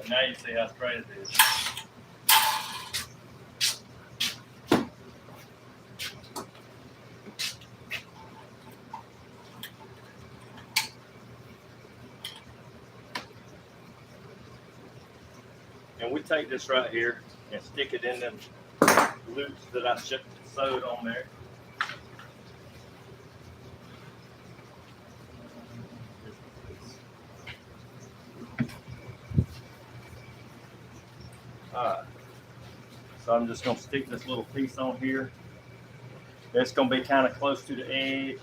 S1: And now you see how straight it is. And we take this right here and stick it in them loops that I sewed on there. Alright, so I'm just going to stick this little piece on here. It's going to be kind of close to the edge.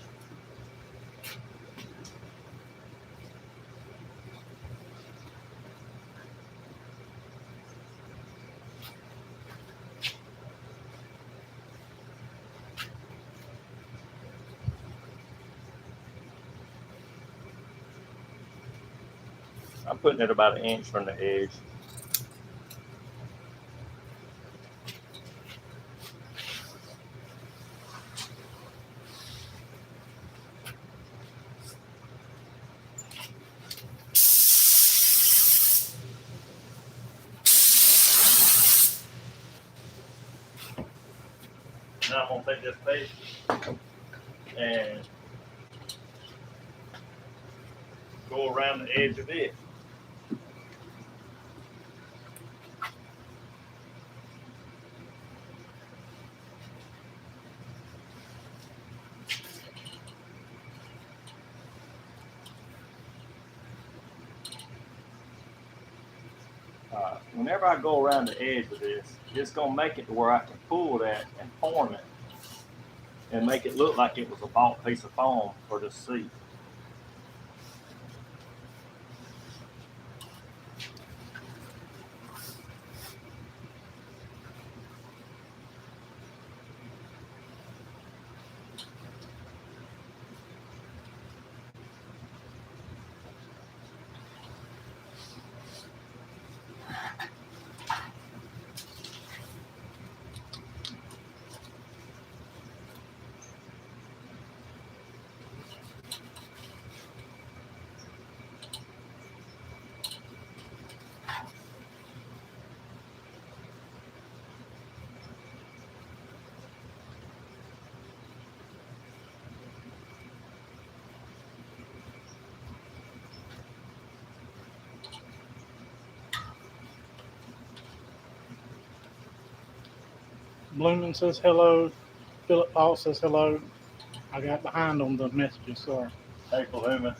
S1: I'm putting it about 1 inch from the edge. Now I'm going to take this piece and go around the edge of it. Whenever I go around the edge of this, it's going to make it to where I can pull that and form it and make it look like it was a bought piece of foam for the seat.
S2: Blooming says hello. Philip Paul says hello. I got behind on the messages, sorry.
S1: Hey, Bloomin'.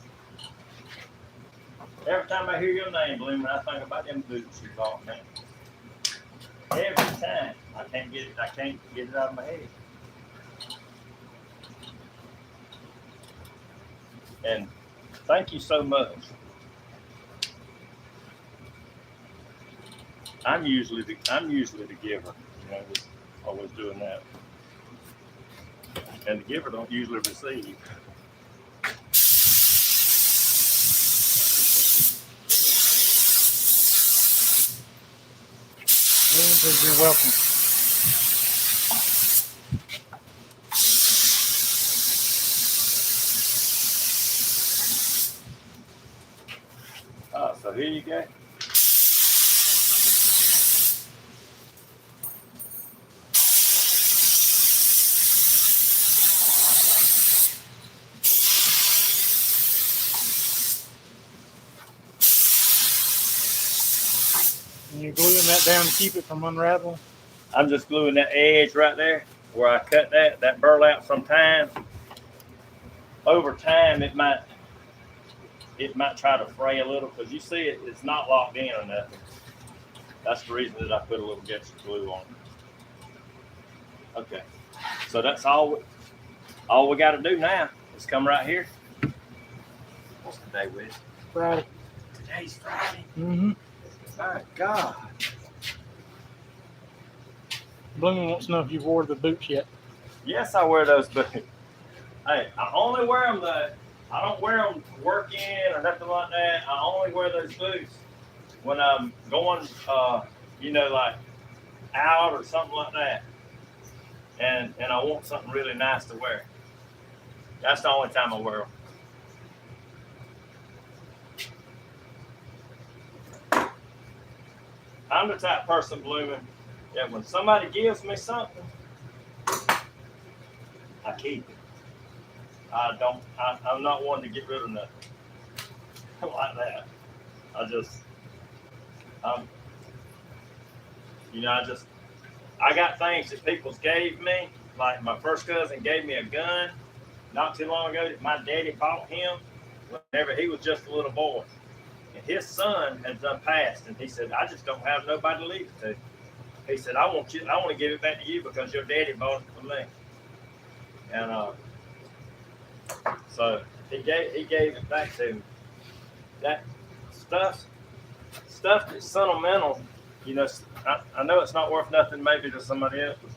S1: Every time I hear your name, Bloomin', I think about them boots you bought me. Every time. I can't get it out of my head. And thank you so much. I'm usually the giver. You know, just always doing that. And the giver don't usually receive.
S2: Blooming says you're welcome.
S1: So here you go.
S2: And you're gluing that down to keep it from unraveling.
S1: I'm just gluing that edge right there where I cut that burlap. Sometimes over time it might try to fray a little because you see it's not locked in or nothing. That's the reason that I put a little extra glue on it. Okay, so that's all we got to do now is come right here. What's the day, Wiz?
S2: Friday.
S1: Today's Friday.
S2: Mm-hmm.
S1: My God.
S2: Blooming wants to know if you've wore the boots yet.
S1: Yes, I wear those boots. Hey, I only wear them though. I don't wear them working or nothing like that. I only wear those boots when I'm going, like out or something like that. And I want something really nice to wear. That's the only time I wear them. I'm the type of person, Blooming, that when somebody gives me something, I keep it. I'm not one to get rid of nothing like that. I got things that people gave me. Like my first cousin gave me a gun not too long ago that my daddy bought him whenever he was just a little boy. And his son had done passed, and he said, I just don't have nobody to leave it to. He said, I want to give it back to you because your daddy bought it for me. And so he gave it back to me. That stuff that's sentimental, I know it's not worth nothing maybe to somebody else, but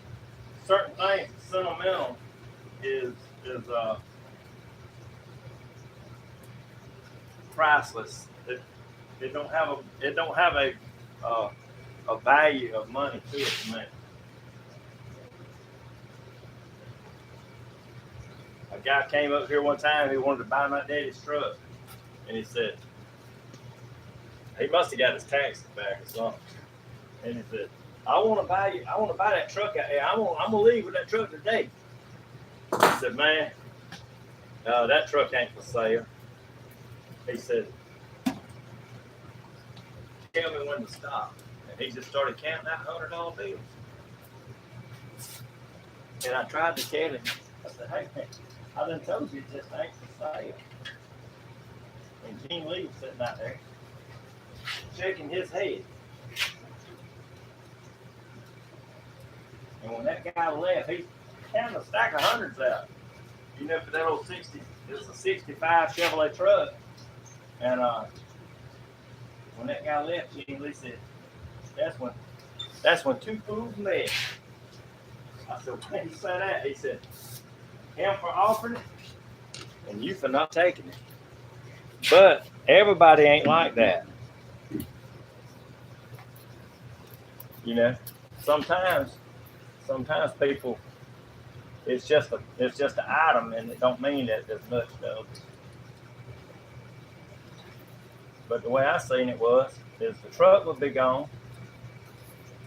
S1: certain things sentimental is priceless. It don't have a value of money to it to me. A guy came up here one time. He wanted to buy my daddy's truck, and he said he must have got his taxes back or something. And he said, I want to buy that truck out here. I'm gonna leave with that truck today. I said, man, that truck ain't for sale. He said, tell me when to stop. And he just started counting out $100 bills. And I tried to tell him, I said, hey, man, I done told you it just ain't for sale. And Gene Lee was sitting out there, shaking his head. And when that guy left, counting a stack of hundreds out. You know, for that old 60, it was a 65 Chevrolet truck. And when that guy left, he said, that's when two fools met. I said, why did he say that? He said, him for offering it, and you for not taking it. But everybody ain't like that. You know, sometimes people, it's just an item, and it don't mean that there's much of it. But the way I seen it is the truck would be gone,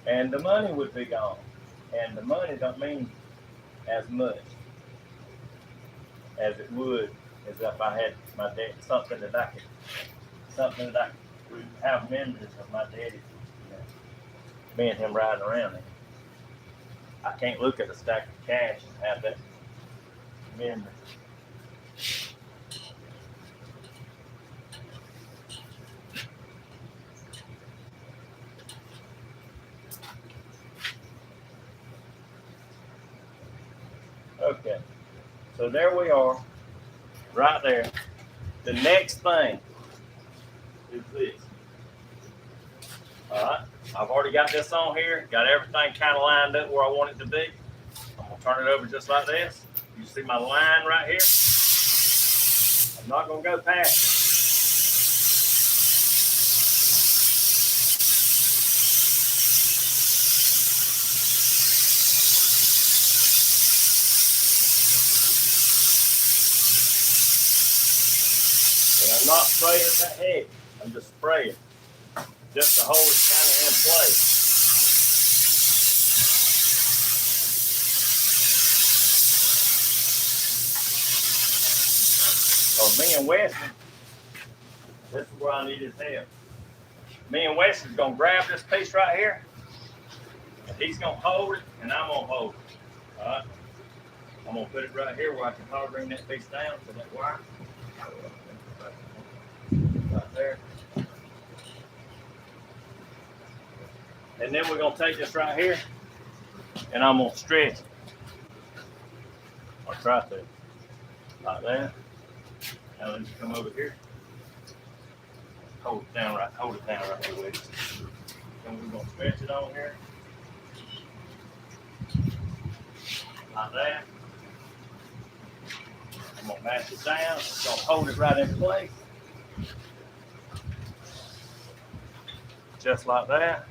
S1: and the money would be gone, and the money don't mean as much as it would as if I had my dad, something that I could have memories of my daddy, you know, me and him riding around in. I can't look at a stack of cash and have that memory. Okay, so there we are, right there. The next thing is this. All right, I've already got this on here, got everything kind of lined up where I want it to be. I'm gonna turn it over just like this. You see my line right here? I'm not gonna go past it. I'm not spraying it that heavy. I'm just spraying just to hold it kind of in place. So me and Weston, this is where I need his help. Me and Weston's gonna grab this piece right here, and he's gonna hold it, and I'm gonna hold it. All right. I'm gonna put it right here where I can hard bring that piece down to that wire. Right there. And then we're gonna take this right here, and I'm gonna stretch it. I'll try to. Like that. Now let me come over here. Hold it down right here with it. And we're gonna stretch it on here. Like that. I'm gonna mash it down. It's gonna hold it right in place. Just like that.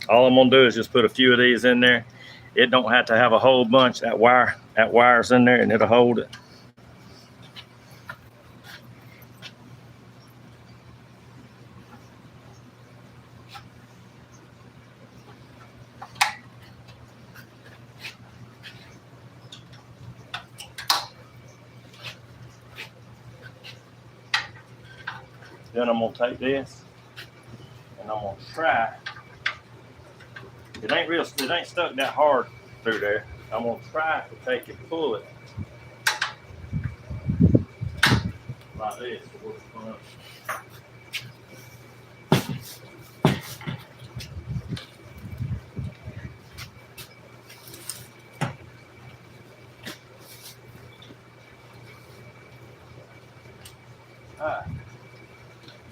S1: All I'm gonna do is just put a few of these in there. It don't have to have a whole bunch. That wire's in there, and it'll hold it. Then I'm gonna take this, and I'm gonna try. It ain't stuck that hard through there. I'm gonna try to take it, pull it like this. Alright.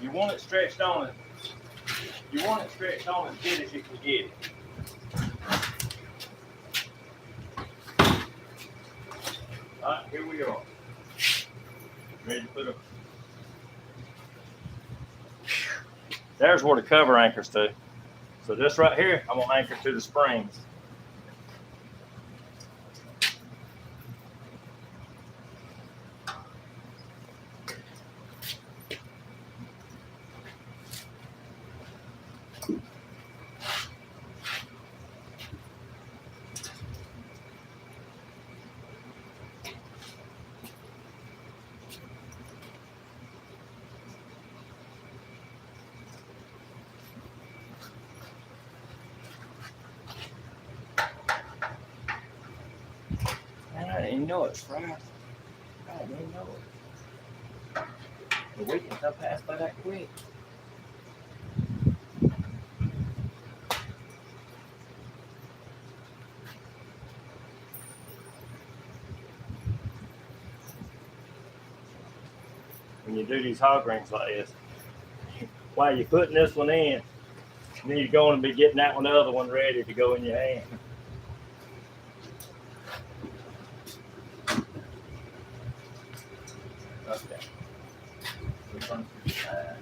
S1: You want it stretched on as good as you can get it. Alright, here we are. Ready to put a. There's where the cover anchors to. So this right here, I'm gonna anchor to the springs. you know it's Friday. I didn't know it. The weekend come past by that quick. When you do these hog rings like this, while you're putting this one in, then you're going to be getting that one, the other one ready to go in your hand. Okay. This one's pretty tight.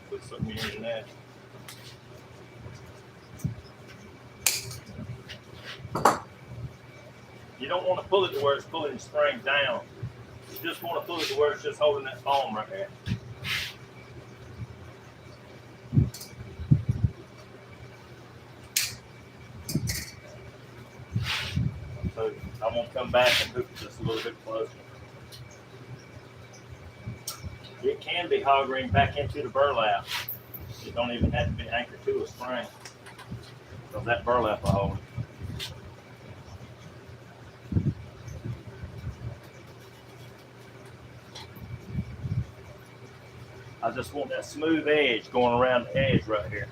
S1: Put something in that. You don't want to pull it to where it's pulling the spring down. You just want to pull it to where it's just holding that foam right there. So I'm going to come back and hook it just a little bit closer. It can be hog ring back into the burlap. It don't even have to be anchored to a spring. So that burlap will hold it. I just want that smooth edge going around the edge right here.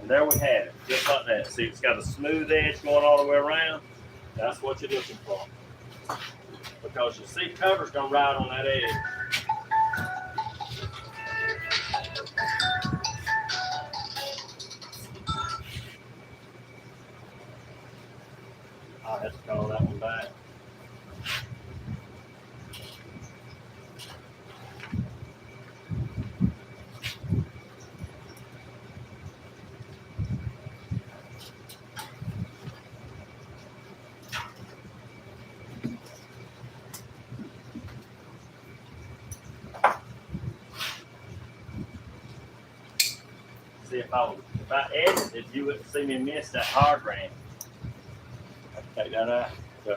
S1: And there we have it, just like that. See, it's got a smooth edge going all the way around. That's what you're looking for. Because your seat cover's gonna ride on that edge. I'll have to call that one back. See, if I edited, you wouldn't see me miss that hard ring. Take that out. Go.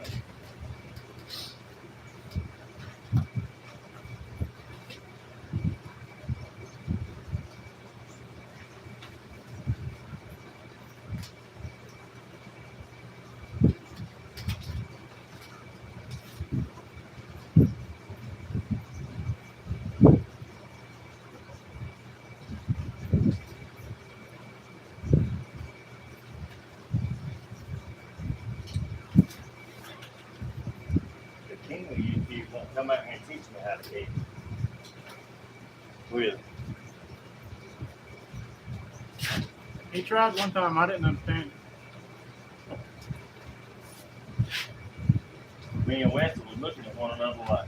S1: You won't come out here and teach me how to eat. Really?
S2: He tried one time. I didn't understand it.
S1: Me and Weston was looking at one another like,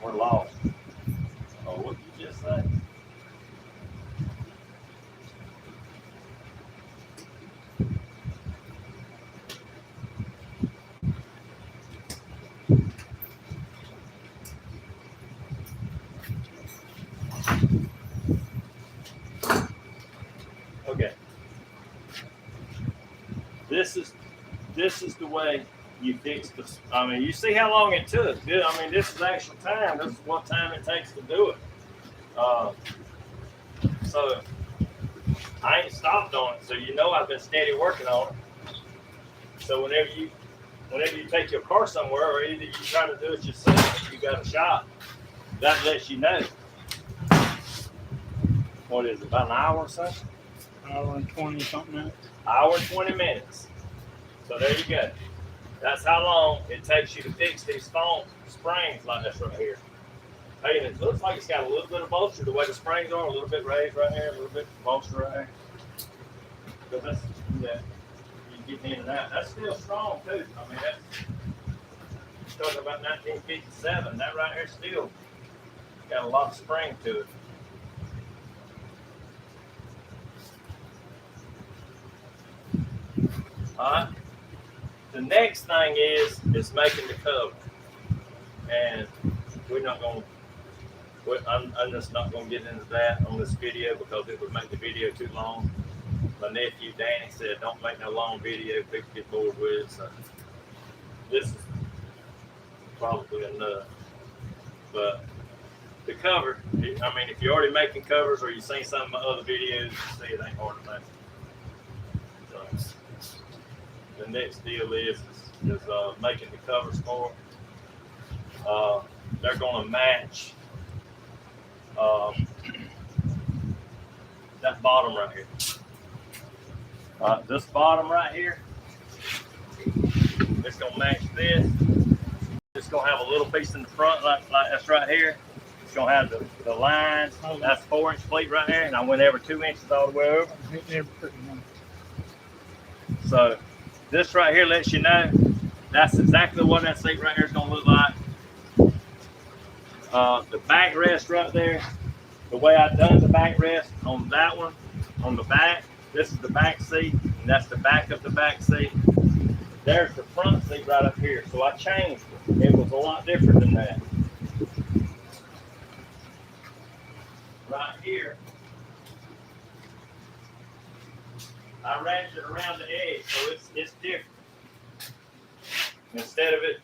S1: we're lost. Oh, what did you just say? Okay. This is the way you fix this. I mean, you see how long it took. I mean, this is actual time. This is what time it takes to do it. So I ain't stopped on it. So you know I've been steady working on it. So whenever you take your car somewhere, or either you try to do it yourself, you got a shop. That lets you know. what is it, about an hour or something?
S2: Hour and 20 something minutes.
S1: Hour and 20 minutes. So there you go. That's how long it takes you to fix these phone springs like this right here. Hey, and it looks like it's got a little bit of bolster the way the springs are, a little bit raised right here, a little bit bolster right here. Because that's, yeah, you get in and out. That's still strong too. I mean, that's talking about 1957. That right here still got a lot of spring to it. All right. The next thing is making the cover, and we're not going. I'm just not going to get into that on this video because it would make the video too long. My nephew Danny said, "Don't make no long video. People get bored with it." So this is probably enough. But the cover, I mean, if you're already making covers or you've seen some of my other videos, you see it ain't hard to make. So, the next deal is making the covers for it. They're going to match that bottom right here. This bottom right here, it's going to match this. It's going to have a little piece in the front like that's right here. It's going to have the lines. That's 4-inch pleat right here, and I went every 2 inches all the way over. So this right here lets you know that's exactly what that seat right here is going to look like. The backrest right there, the way I done the backrest on that one, on the back, this is the back seat, and that's the back of the back seat. There's the front seat right up here. So I changed it. It was a lot different than that. Right here, I ratcheted around the edge, so it's different. Instead of it,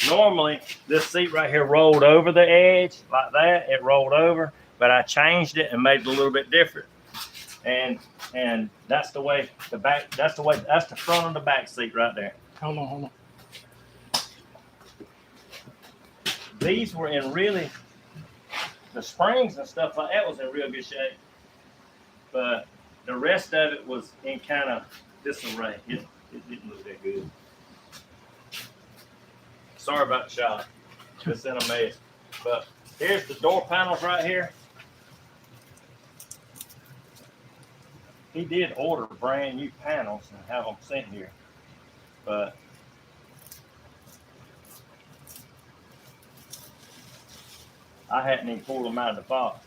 S1: normally this seat right here rolled over the edge like that. It rolled over, but I changed it and made it a little bit different. And that's the way the back. That's the front of the back seat right there.
S2: Hold on.
S1: These were in really, the springs and stuff like that was in real good shape, but the rest of it was in kind of disarray. It didn't look that good. Sorry about the shot. It's in a mess. But here's the door panels right here. He did order brand new panels and have them sent here, but I hadn't even pulled them out of the box.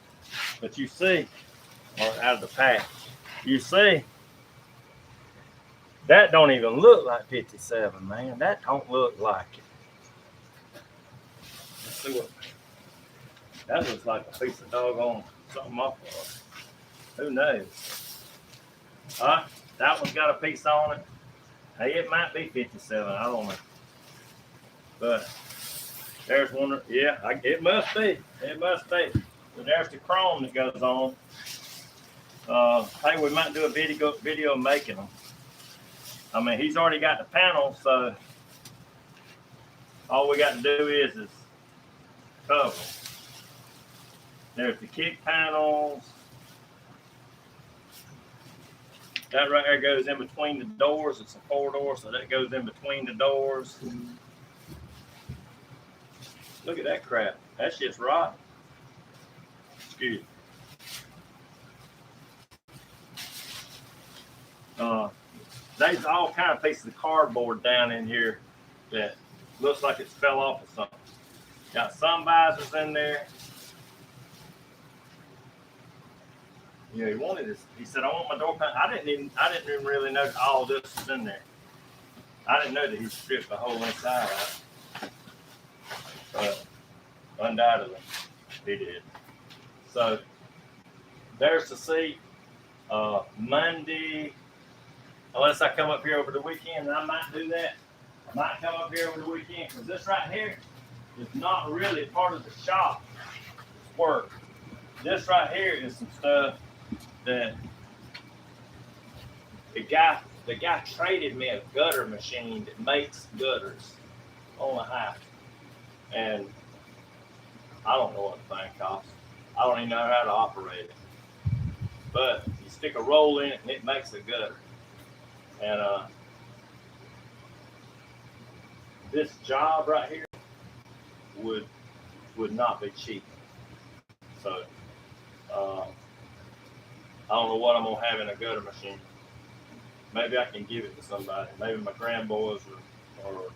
S1: But you see, or out of the pack, you see, that don't even look like 57, man. That don't look like it. Let's see what, that looks like a piece of doggone something off of. Who knows? That one's got a piece on it. Hey, it might be 57. I don't know. But there's one. Yeah, it must be. It must be. But there's the chrome that goes on. Hey, we might do a video making them. I mean, he's already got the panels, so all we got to do is cover. There's the kick panels. That right there goes in between the doors. It's a 4-door, so that goes in between the doors. Look at that crap. That's just rotten. Excuse me. There's all kind of pieces of cardboard down in here that looks like it's fell off or something. Got sun visors in there. You know, he wanted this. He said, "I want my door panel." I didn't even really know all this was in there. I didn't know that he stripped the whole inside out. But undoubtedly, he did. So there's the seat. Monday, unless I come up here over the weekend, and I might do that. I might come up here over the weekend because this right here is not really part of the shop work. This right here is some stuff that the guy traded me a gutter machine that makes gutters on the house, and I don't know what the thing costs. I don't even know how to operate it. but you stick a roll in it and it makes a gutter. And this job right here would not be cheap. So I don't know what I'm gonna have in a gutter machine. Maybe I can give it to somebody. Maybe my grandboys or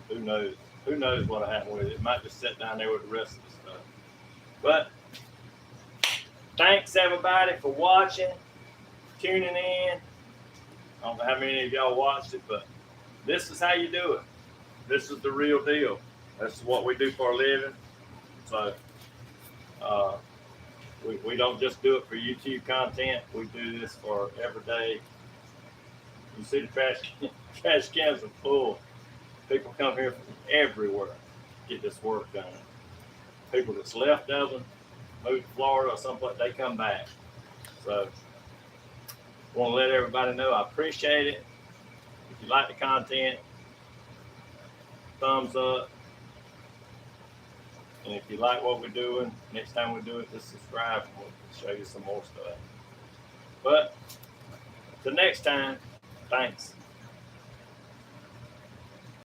S1: who knows? Who knows what'll happen with it? It might just sit down there with the rest of the stuff. But thanks everybody for watching, tuning in. I don't know how many of y'all watched it, but this is how you do it. This is the real deal. This is what we do for a living. So we don't just do it for YouTube content. We do this for every day. You see the trash cans are full. People come here from everywhere to get this work done. People that's left Dublin, moved to Florida or someplace, they come back. So I want to let everybody know I appreciate it. If you like the content, thumbs up. And if you like what we're doing, next time we do it, just subscribe and we'll show you some more stuff. But till next time, thanks.